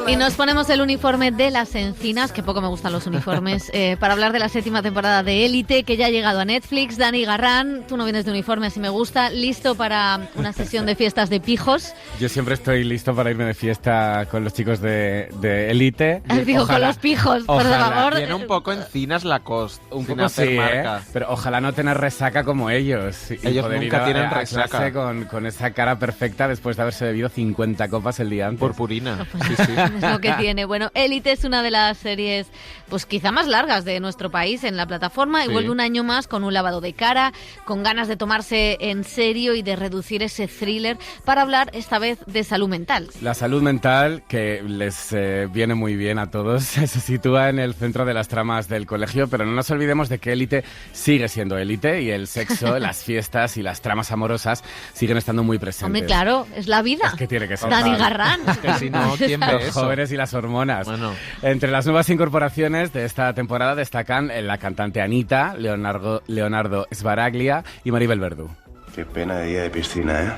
Y nos ponemos el uniforme de las encinas, que poco me gustan los uniformes, para hablar de la 7ª temporada de Élite, que ya ha llegado a Netflix. Dani Garrán, tú no vienes de uniforme, así me gusta. ¿Listo para una sesión de fiestas de pijos? Yo siempre estoy listo para irme de fiesta con los chicos de Élite. Digo, con los pijos, por favor. Tiene un poco encinas Lacoste, un poco sí, marca. Pero ojalá no tener resaca como ellos. Ellos poder nunca ir tienen resaca. Con esa cara perfecta después de haberse bebido 50 copas el día antes. Purpurina. Sí, sí. Es lo que tiene. Bueno, Élite es una de las series, pues quizá más largas de nuestro país en la plataforma y vuelve un año más con un lavado de cara, con ganas de tomarse en serio y de reducir ese thriller para hablar esta vez de salud mental. La salud mental, que les viene muy bien a todos, se sitúa en el centro de las tramas del colegio, pero no nos olvidemos de que Élite sigue siendo Élite y el sexo, las fiestas y las tramas amorosas siguen estando muy presentes. Hombre, claro, es la vida. Es que tiene que ser. Dani Garrán. Que si no, ¿quién ve los eso? jóvenes y las hormonas. Bueno. Entre las nuevas incorporaciones de esta temporada destacan la cantante Anita, Leonardo Sbaraglia y Maribel Verdú. Qué pena de día de piscina, ¿eh?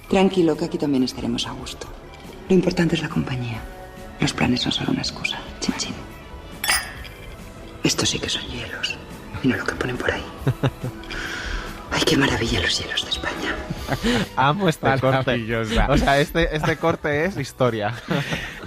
Tranquilo, que aquí también estaremos a gusto. Lo importante es la compañía. Los planes son solo una excusa. Chin, chin. Estos sí que son hielos. Y no lo que ponen por ahí. Qué maravilla los cielos de España. Amo este corte. Maravillosa. O sea, este corte es historia.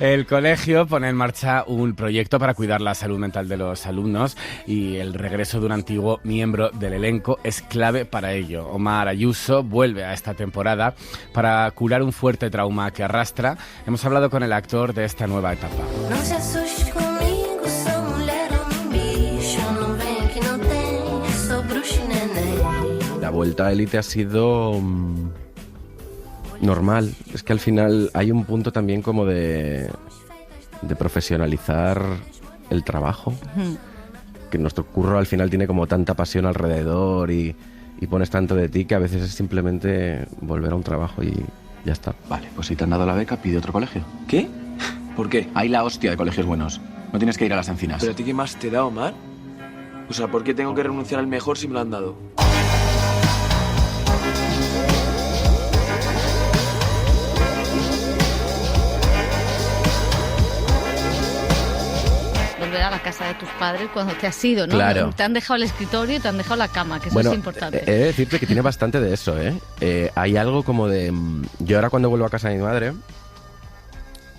El colegio pone en marcha un proyecto para cuidar la salud mental de los alumnos y el regreso de un antiguo miembro del elenco es clave para ello. Omar Ayuso vuelve a esta temporada para curar un fuerte trauma que arrastra. Hemos hablado con el actor de esta nueva etapa. No se assuste comigo, sou mulher ou um bicho. Não vem aqui, não tem, sou bruxa e neném. La vuelta a Élite ha sido normal. Es que al final hay un punto también como de profesionalizar el trabajo. Que nuestro curro al final tiene como tanta pasión alrededor y pones tanto de ti que a veces es simplemente volver a un trabajo y ya está. Vale, pues si te han dado la beca, pide otro colegio. ¿Qué? ¿Por qué? Hay la hostia de colegios buenos. No tienes que ir a las Encinas. ¿Pero a ti qué más te da, Omar? O sea, ¿por qué tengo que renunciar al mejor si me lo han dado? Volver a la casa de tus padres cuando te has ido, ¿no? Claro. Te han dejado el escritorio y te han dejado la cama, que eso Bueno, es importante. He de decirte que tiene bastante de eso, ¿eh? Hay algo como de... Yo ahora cuando vuelvo a casa de mi madre,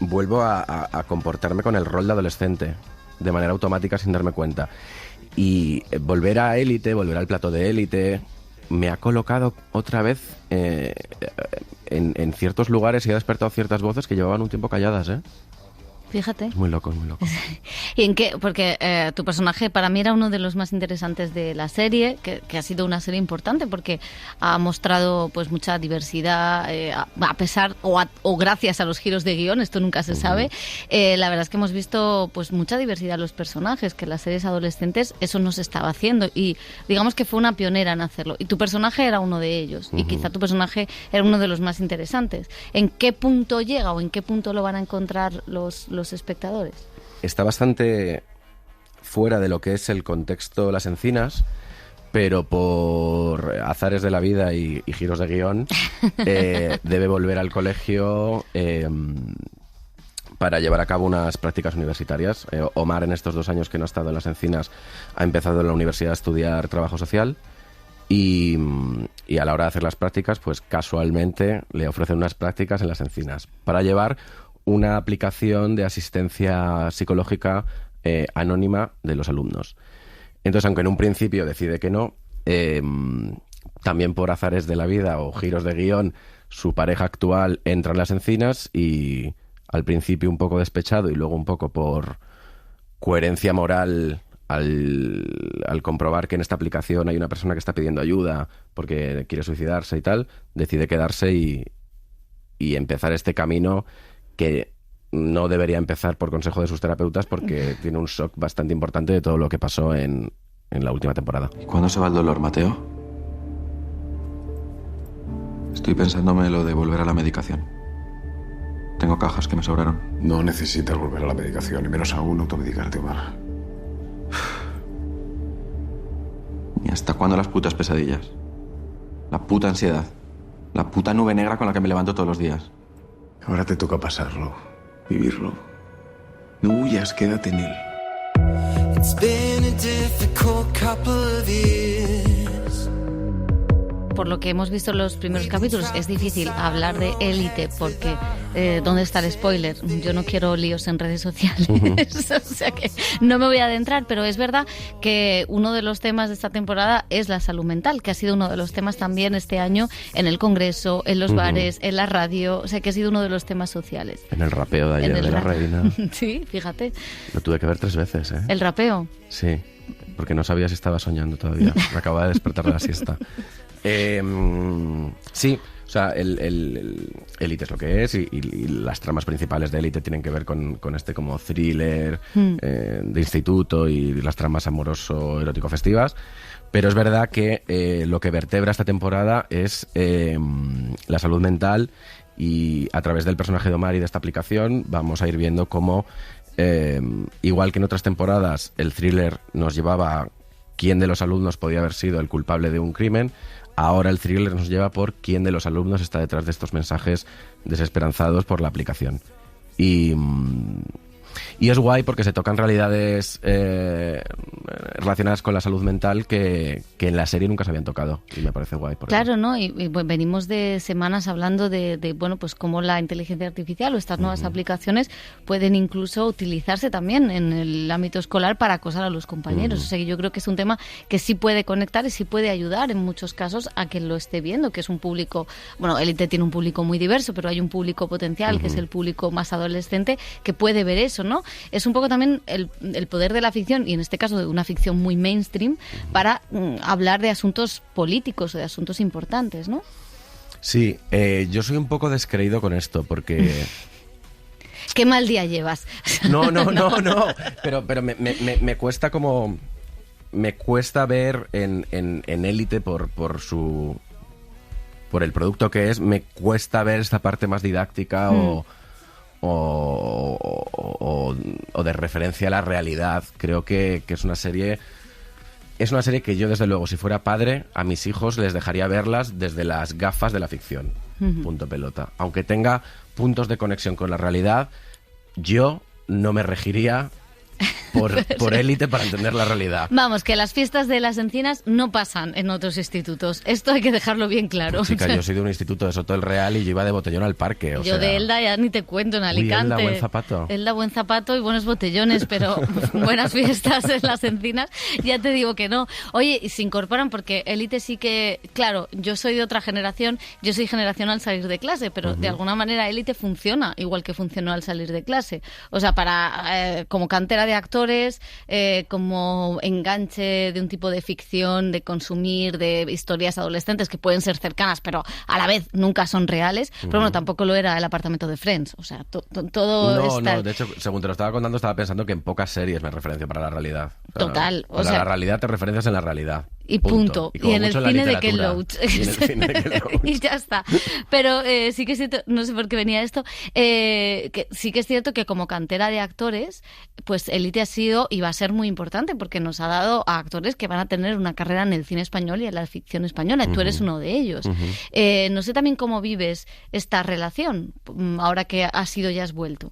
vuelvo a comportarme con el rol de adolescente, de manera automática sin darme cuenta. Y volver a Élite, volver al plató de Élite, me ha colocado otra vez en ciertos lugares y ha despertado ciertas voces que llevaban un tiempo calladas, ¿eh? Fíjate. Es muy loco, muy loco. ¿Y en qué? Porque tu personaje para mí era uno de los más interesantes de la serie, que ha sido una serie importante porque ha mostrado pues mucha diversidad, a pesar o gracias a los giros de guión, esto nunca se sabe. La verdad es que hemos visto pues mucha diversidad en los personajes, que en las series adolescentes eso no se estaba haciendo y digamos que fue una pionera en hacerlo. Y tu personaje era uno de ellos y quizá tu personaje era uno de los más interesantes. ¿En qué punto llega o en qué punto lo van a encontrar los espectadores? Está bastante fuera de lo que es el contexto Las Encinas, pero por azares de la vida y giros de guión debe volver al colegio para llevar a cabo unas prácticas universitarias. Omar, en estos 2 años que no ha estado en Las Encinas, ha empezado en la universidad a estudiar trabajo social y a la hora de hacer las prácticas, pues casualmente le ofrecen unas prácticas en Las Encinas para llevar una aplicación de asistencia psicológica anónima de los alumnos. Entonces, aunque en un principio decide que no, también por azares de la vida o giros de guión, su pareja actual entra en Las Encinas y al principio un poco despechado y luego un poco por coherencia moral al comprobar que en esta aplicación hay una persona que está pidiendo ayuda porque quiere suicidarse y tal, decide quedarse y empezar este camino que no debería empezar por consejo de sus terapeutas porque tiene un shock bastante importante de todo lo que pasó en la última temporada. ¿Y cuándo se va el dolor, Mateo? Estoy pensándome lo de volver a la medicación. Tengo cajas que me sobraron. No necesitas volver a la medicación, y menos aún automedicarte, Omar. ¿Y hasta cuándo las putas pesadillas? La puta ansiedad. La puta nube negra con la que me levanto todos los días. Ahora te toca pasarlo, vivirlo. No huyas, quédate en él. It's been a difficult couple of years. Por lo que hemos visto en los primeros capítulos, es difícil hablar de Élite porque ¿dónde está el spoiler? Yo no quiero líos en redes sociales, o sea que no me voy a adentrar, pero es verdad que uno de los temas de esta temporada es la salud mental, que ha sido uno de los temas también este año en el Congreso, en los bares, en la radio, o sea que ha sido uno de los temas sociales. En el rapeo de ayer de la reina. Sí, fíjate. Lo tuve que ver 3 veces, ¿eh? ¿El rapeo? Sí, porque no sabía si estaba soñando todavía. Me acababa de despertar de la siesta. Sí, o sea, el Élite es lo que es y las tramas principales de Élite tienen que ver con este como thriller de instituto y las tramas amoroso, erótico, festivas. Pero es verdad que lo que vertebra esta temporada es la salud mental y a través del personaje de Omar y de esta aplicación vamos a ir viendo cómo, igual que en otras temporadas, el thriller nos llevaba a quién de los alumnos podía haber sido el culpable de un crimen. Ahora el thriller nos lleva por quién de los alumnos está detrás de estos mensajes desesperanzados por la aplicación. Y Y es guay porque se tocan realidades relacionadas con la salud mental que en la serie nunca se habían tocado, y me parece guay. Claro, ¿no? Y venimos de semanas hablando de bueno, pues cómo la inteligencia artificial o estas nuevas aplicaciones pueden incluso utilizarse también en el ámbito escolar para acosar a los compañeros. O sea, que yo creo que es un tema que sí puede conectar y sí puede ayudar en muchos casos a quien lo esté viendo, que es un público, bueno, Élite tiene un público muy diverso, pero hay un público potencial que es el público más adolescente que puede ver eso, ¿no? Es un poco también el poder de la ficción, y en este caso de una ficción muy mainstream, para hablar de asuntos políticos o de asuntos importantes, ¿no? Sí, yo soy un poco descreído con esto porque... ¿Qué mal día llevas? No. Pero me cuesta como... Me cuesta ver en Élite por el producto que es, me cuesta ver esta parte más didáctica o de referencia a la realidad. Creo que es una serie... Es una serie que yo, desde luego, si fuera padre, a mis hijos les dejaría verlas desde las gafas de la ficción. Punto pelota. Aunque tenga puntos de conexión con la realidad, yo no me regiría por Élite para entender la realidad. Vamos, que las fiestas de las encinas no pasan en otros institutos. Esto hay que dejarlo bien claro. Pues, chica, yo soy de un instituto de Soto del Real y yo iba de botellón al parque. Yo de Elda ya ni te cuento, en Alicante. Elda, buen zapato. Elda, buen zapato y buenos botellones, pero buenas fiestas en las encinas, ya te digo que no. Oye, y se incorporan porque Élite sí que... Claro, yo soy de otra generación, yo soy generación al salir de clase, pero de alguna manera Élite funciona igual que funcionó al salir de clase. O sea, para como cantera de actores, como enganche de un tipo de ficción, de consumir, de historias adolescentes que pueden ser cercanas, pero a la vez nunca son reales. Pero bueno, tampoco lo era el apartamento de Friends. O sea, todo está... No, de hecho, según te lo estaba contando, estaba pensando que en pocas series me referencio para la realidad. O sea, total. Para la realidad te referencias en la realidad. Y punto. Y en el cine de Ken Loach. Y y ya está. Pero sí que es cierto, no sé por qué venía esto, que sí que es cierto que como cantera de actores, pues Élite ha sido y va a ser muy importante porque nos ha dado a actores que van a tener una carrera en el cine español y en la ficción española. Tú eres uno de ellos. No sé también cómo vives esta relación ahora que has ido y has vuelto.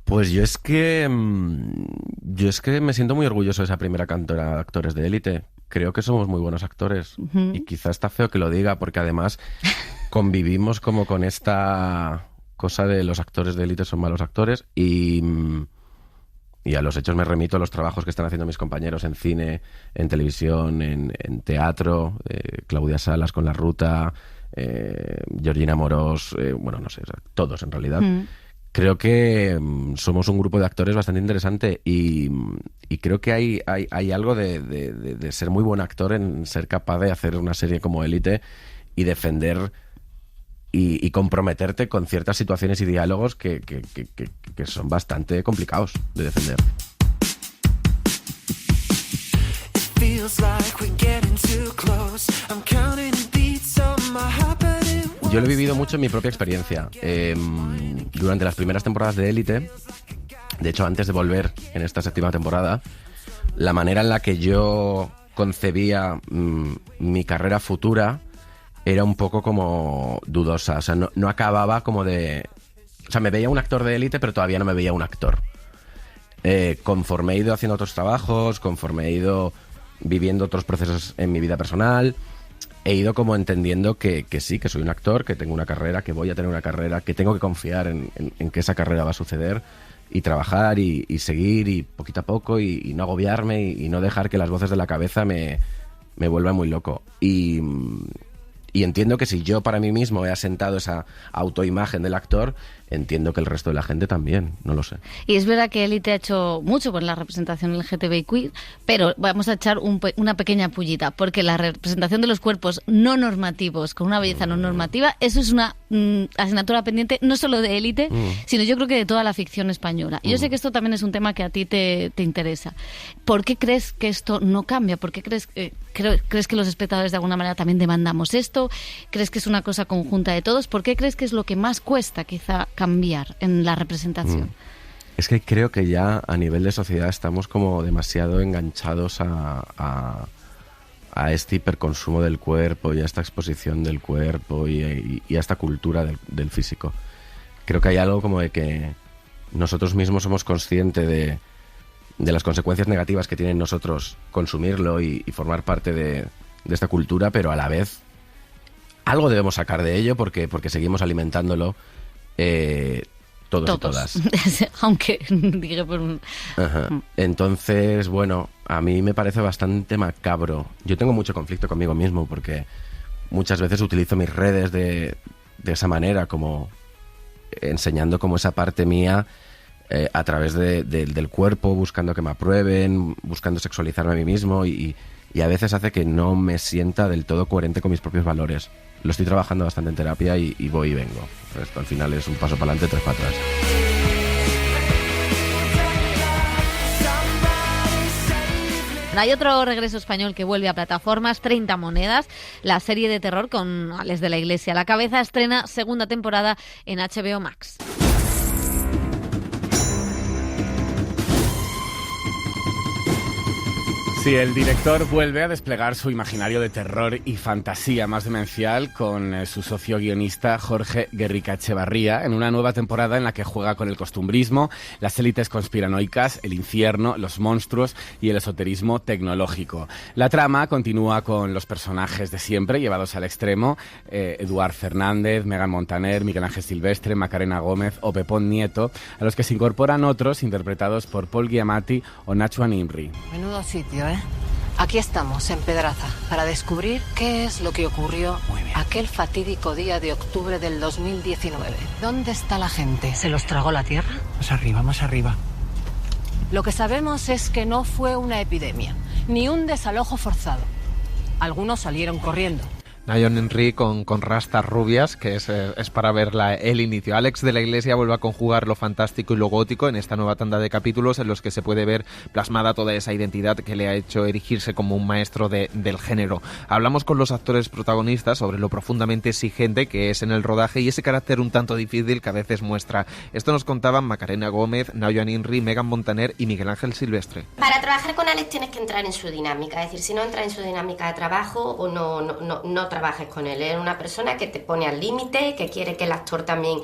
Pues yo es que me siento muy orgulloso de esa primera cantera de actores de Élite. Creo que somos muy buenos actores. Y quizá está feo que lo diga, porque además convivimos como con esta cosa de los actores de Élite son malos actores, y a los hechos me remito a los trabajos que están haciendo mis compañeros en cine, en televisión, en teatro, Claudia Salas con La Ruta, Georgina Morós, bueno, no sé, todos en realidad. Creo que somos un grupo de actores bastante interesante y creo que hay algo de ser muy buen actor en ser capaz de hacer una serie como Élite y defender y comprometerte con ciertas situaciones y diálogos que son bastante complicados de defender. Yo lo he vivido mucho en mi propia experiencia. Durante las primeras temporadas de Élite, de hecho antes de volver en esta 7ª temporada, la manera en la que yo concebía mi carrera futura era un poco como dudosa. O sea, no acababa como de... O sea, me veía un actor de Élite, pero todavía no me veía un actor. Conforme he ido haciendo otros trabajos, conforme he ido viviendo otros procesos en mi vida personal, he ido como entendiendo que sí, que soy un actor, que tengo una carrera, que voy a tener una carrera, que tengo que confiar en que esa carrera va a suceder y trabajar y seguir y poquito a poco y no agobiarme y no dejar que las voces de la cabeza me vuelvan muy loco. Y entiendo que si yo para mí mismo he asentado esa autoimagen del actor, entiendo que el resto de la gente también, no lo sé. Y es verdad que Élite ha hecho mucho por la representación LGTBIQ, pero vamos a echar una pequeña pullita, porque la representación de los cuerpos no normativos con una belleza no normativa, eso es una asignatura pendiente no solo de Élite, sino yo creo que de toda la ficción española. Y yo sé que esto también es un tema que a ti te interesa. ¿Por qué crees que esto no cambia? ¿Por qué crees que los espectadores de alguna manera también demandamos esto? ¿Crees que es una cosa conjunta de todos? ¿Por qué crees que es lo que más cuesta quizá cambiar en la representación? Es que creo que ya a nivel de sociedad estamos como demasiado enganchados a este hiperconsumo del cuerpo y a esta exposición del cuerpo y a esta cultura del físico. Creo que hay algo como de que nosotros mismos somos conscientes de las consecuencias negativas que tiene en nosotros consumirlo y formar parte de esta cultura, pero a la vez algo debemos sacar de ello porque seguimos alimentándolo todos y todas. Aunque dije por un... Ajá. Entonces, bueno, a mí me parece bastante macabro. Yo tengo mucho conflicto conmigo mismo porque muchas veces utilizo mis redes de esa manera, como enseñando como esa parte mía a través del cuerpo, buscando que me aprueben, buscando sexualizarme a mí mismo y a veces hace que no me sienta del todo coherente con mis propios valores. Lo estoy trabajando bastante en terapia y voy y vengo. Esto al final es un paso para adelante, 3 para atrás. Hay otro regreso español que vuelve a plataformas, 30 monedas. La serie de terror con Alex de la Iglesia a la cabeza estrena segunda temporada en HBO Max. Sí, el director vuelve a desplegar su imaginario de terror y fantasía más demencial con su socio guionista Jorge Guerrica Echevarría en una nueva temporada en la que juega con el costumbrismo, las élites conspiranoicas, el infierno, los monstruos y el esoterismo tecnológico. La trama continúa con los personajes de siempre llevados al extremo, Eduard Fernández, Megan Montaner, Miguel Ángel Silvestre, Macarena Gómez o Pepón Nieto, a los que se incorporan otros interpretados por Paul Giamatti o Nacho Aninri. Menudo sitio, ¿eh? Aquí estamos, en Pedraza, para descubrir qué es lo que ocurrió aquel fatídico día de octubre del 2019. ¿Dónde está la gente? ¿Se los tragó la tierra? Más arriba, más arriba. Lo que sabemos es que no fue una epidemia, ni un desalojo forzado. Algunos salieron corriendo. Nayon Henry con rastas rubias, que es para ver el inicio. Alex de la Iglesia vuelve a conjugar lo fantástico y lo gótico en esta nueva tanda de capítulos en los que se puede ver plasmada toda esa identidad que le ha hecho erigirse como un maestro del género. Hablamos con los actores protagonistas sobre lo profundamente exigente que es en el rodaje y ese carácter un tanto difícil que a veces muestra. Esto nos contaban Macarena Gómez, Nayon Henry, Megan Montaner y Miguel Ángel Silvestre. Para trabajar con Alex tienes que entrar en su dinámica, es decir, si no entras en su dinámica de trabajo o no trabajes con él. Es una persona que te pone al límite, que quiere que el actor también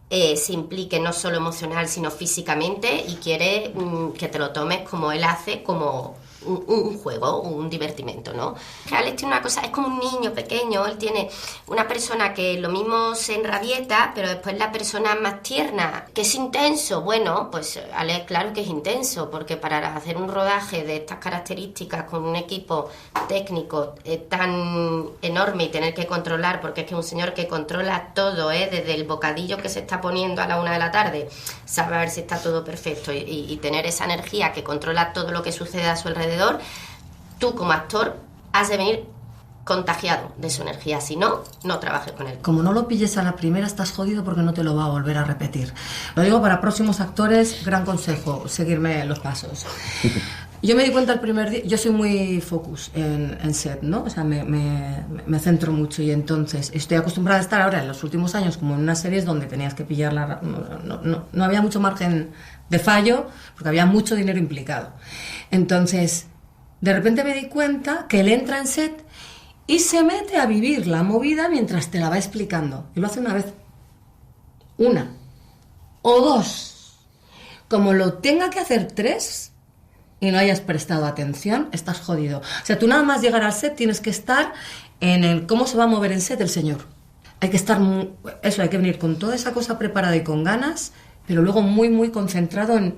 se implique no solo emocional sino físicamente y quiere que te lo tomes como él hace, como un juego, un divertimento, ¿no? Alex tiene una cosa, es como un niño pequeño, él tiene una persona que lo mismo se enrabieta, pero después la persona más tierna, que es intenso. Bueno, pues Alex claro que es intenso, porque para hacer un rodaje de estas características con un equipo técnico tan enorme y tener que controlar, porque es que un señor que controla todo, desde el bocadillo que se está poniendo a la 1 de la tarde, sabe a ver si está todo perfecto y tener esa energía que controla todo lo que sucede a su alrededor. Tú como actor has de venir contagiado de su energía, si no, no trabajes con él. Como no lo pilles a la primera estás jodido porque no te lo va a volver a repetir. Lo digo para próximos actores, gran consejo, seguirme los pasos. Yo me di cuenta el primer día, yo soy muy focus en set, ¿no? O sea, me centro mucho y entonces estoy acostumbrada a estar ahora en los últimos años como en unas series donde tenías que pillarla, no había mucho margen de fallo porque había mucho dinero implicado. Entonces, de repente me di cuenta que él entra en set y se mete a vivir la movida mientras te la va explicando. Y lo hace una vez, una o dos. Como lo tenga que hacer 3 y no hayas prestado atención, estás jodido. O sea, tú nada más llegar al set tienes que estar en el cómo se va a mover en set el señor. Hay que estar, hay que venir con toda esa cosa preparada y con ganas, pero luego muy, muy concentrado en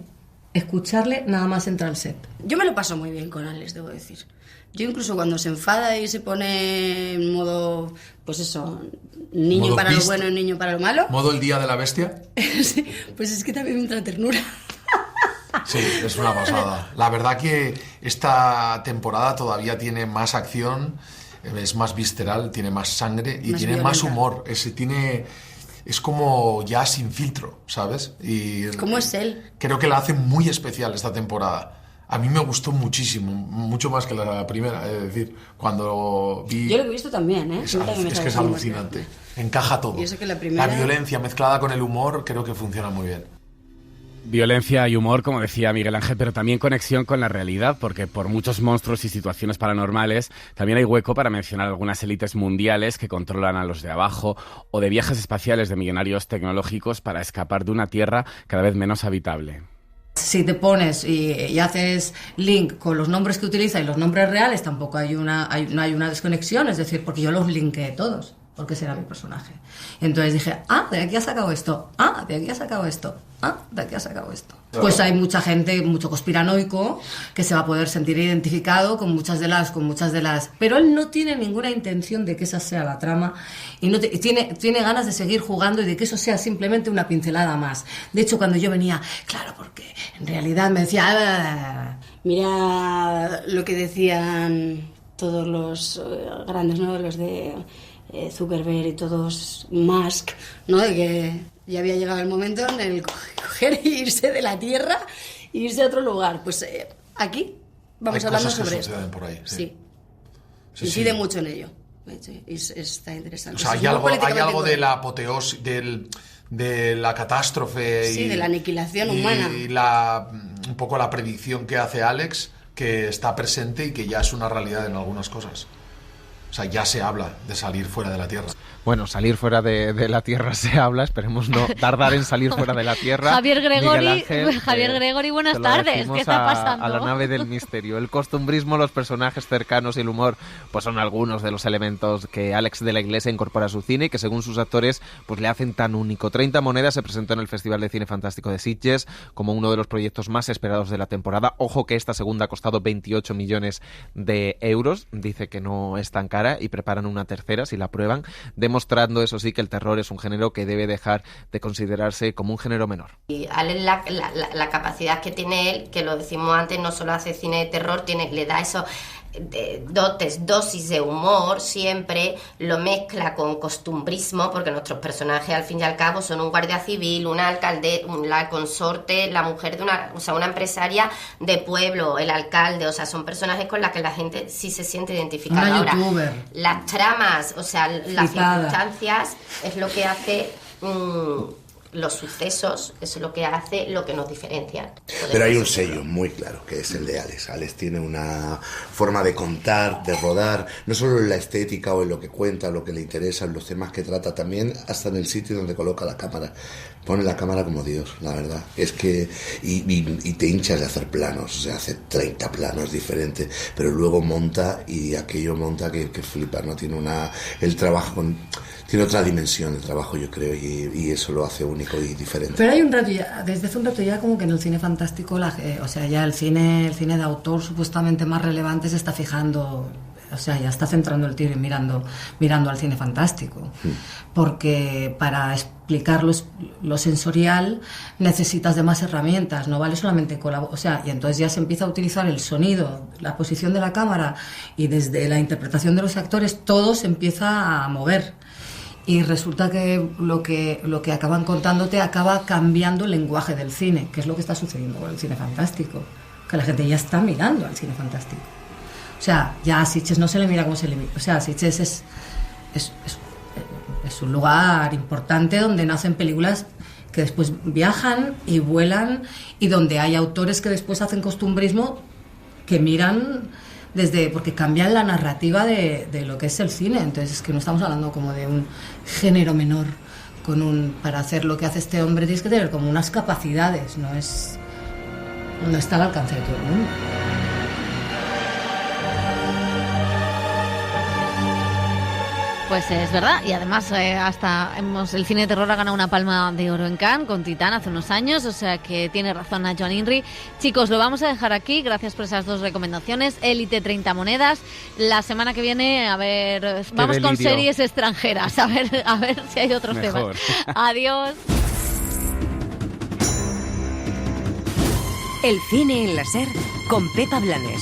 escucharle nada más entrar al set. Yo me lo paso muy bien con Alex, debo decir. Yo incluso cuando se enfada y se pone en modo, pues eso, niño modo para lo bueno y niño para lo malo. ¿Modo el día de la bestia? Sí, pues es que también me entra ternura. Sí, es una pasada. La verdad que esta temporada todavía tiene más acción, es más visceral, tiene más sangre y más tiene violenta. Más humor. Es como ya sin filtro, ¿sabes? Y ¿cómo es él? Creo que la hace muy especial esta temporada. A mí me gustó muchísimo, mucho más que la primera. Es decir, cuando vi... Yo lo he visto también, ¿eh? Es que es alucinante. Encaja todo. Yo sé que la primera... La violencia mezclada con el humor creo que funciona muy bien. Violencia y humor, como decía Miguel Ángel, pero también conexión con la realidad, porque por muchos monstruos y situaciones paranormales también hay hueco para mencionar algunas élites mundiales que controlan a los de abajo, o de viajes espaciales de millonarios tecnológicos para escapar de una Tierra cada vez menos habitable. Si te pones y haces link con los nombres que utiliza y los nombres reales, tampoco no hay una desconexión, es decir, porque yo los linkeé todos, porque ese era mi personaje. Entonces dije, de aquí ha sacado esto, de aquí ha sacado esto, de aquí ha sacado esto. Pues hay mucha gente, mucho conspiranoico, que se va a poder sentir identificado con muchas de las... Pero él no tiene ninguna intención de que esa sea la trama y tiene ganas de seguir jugando y de que eso sea simplemente una pincelada más. De hecho, cuando yo venía, claro, porque en realidad me decía... Mira lo que decían todos los grandes, ¿no? Los de Zuckerberg y todos, Musk, ¿no? De que ya había llegado el momento en el coger e irse de la Tierra e irse a otro lugar. Pues aquí vamos hablando sobre esto. Por ahí, sí. Incide mucho en ello. Está interesante. O sea, hay algo de la apoteosis, de la catástrofe. Sí, de la aniquilación humana. Y un poco la predicción que hace Alex, que está presente y que ya es una realidad en algunas cosas. O sea, ya se habla de salir fuera de la Tierra. Bueno, salir fuera de la Tierra se habla, esperemos no tardar en salir fuera de la Tierra. Javier Gregori, buenas tardes. ¿Qué está pasando? A la nave del misterio. El costumbrismo, los personajes cercanos y el humor, pues son algunos de los elementos que Alex de la Iglesia incorpora a su cine y que según sus actores pues le hacen tan único. 30 monedas se presentó en el Festival de Cine Fantástico de Sitges como uno de los proyectos más esperados de la temporada. Ojo que esta segunda ha costado 28 millones de euros. Dice que no es tan cara y preparan una tercera si la prueban, demostrando, eso sí, que el terror es un género que debe dejar de considerarse como un género menor. Y la capacidad que tiene él, que lo decimos antes, no solo hace cine de terror, le da eso dosis de humor, siempre lo mezcla con costumbrismo, porque nuestros personajes al fin y al cabo son un guardia civil, una alcalde, la consorte, la mujer de una empresaria de pueblo, el alcalde, o sea, son personajes con los que la gente sí se siente identificada. Una ahora, youtuber. Las tramas, o sea, las circunstancias es lo que hace los sucesos, es lo que hace lo que nos diferencia. Pero hay un sello muy claro, que es el de Alex. Alex tiene una forma de contar, de rodar, no solo en la estética o en lo que cuenta, lo que le interesa, en los temas que trata, también hasta en el sitio donde coloca la cámara. Pone la cámara como Dios, la verdad. Es que... Y te hinchas de hacer planos, o sea, hace 30 planos diferentes, pero luego monta y aquello monta que flipa, ¿no? Él trabaja con... Tiene otra dimensión el trabajo, yo creo, y eso lo hace único y diferente. Pero hay un rato ya, desde hace un rato ya, como que en el cine fantástico, o sea, ya el cine de autor supuestamente más relevante se está fijando, o sea, ya está centrando el tiro y mirando al cine fantástico. Porque para explicar lo sensorial necesitas de más herramientas, no vale solamente o sea, y entonces ya se empieza a utilizar el sonido, la posición de la cámara y desde la interpretación de los actores todo se empieza a mover. Y resulta que lo que acaban contándote acaba cambiando el lenguaje del cine, que es lo que está sucediendo con el cine fantástico, que la gente ya está mirando al cine fantástico. O sea, ya a Sitges no se le mira como se le mira. O sea, Sitges es un lugar importante donde nacen películas que después viajan y vuelan y donde hay autores que después hacen costumbrismo que miran... porque cambian la narrativa de lo que es el cine. Entonces es que no estamos hablando como de un género menor para hacer lo que hace este hombre tienes que tener como unas capacidades, no está al alcance de todo el mundo. Pues es verdad, y además el cine de terror ha ganado una Palma de Oro en Cannes con Titán hace unos años, o sea que tiene razón a Joan Inri. Chicos, lo vamos a dejar aquí, gracias por esas dos recomendaciones. Élite, 30 monedas. La semana que viene, vamos con series extranjeras, a ver si hay otros temas. Adiós. El cine en la SER con Pepa Blanes.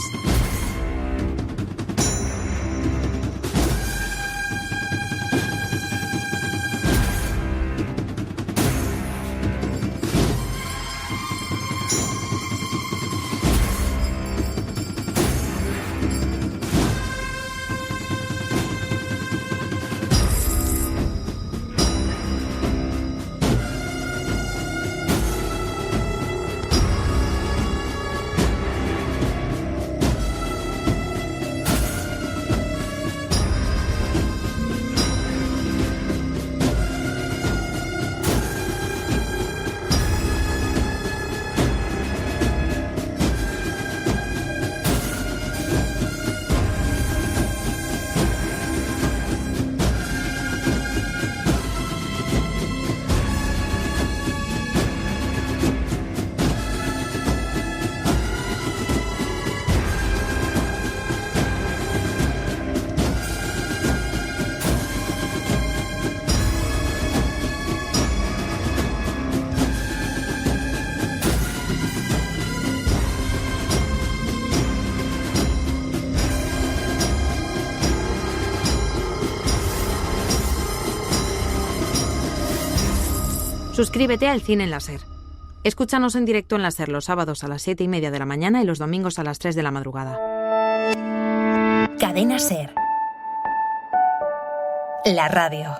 Suscríbete al Cine en la SER. Escúchanos en directo en la SER los sábados a las 7:30 de la mañana y los domingos a las 3 de la madrugada. Cadena SER. La radio.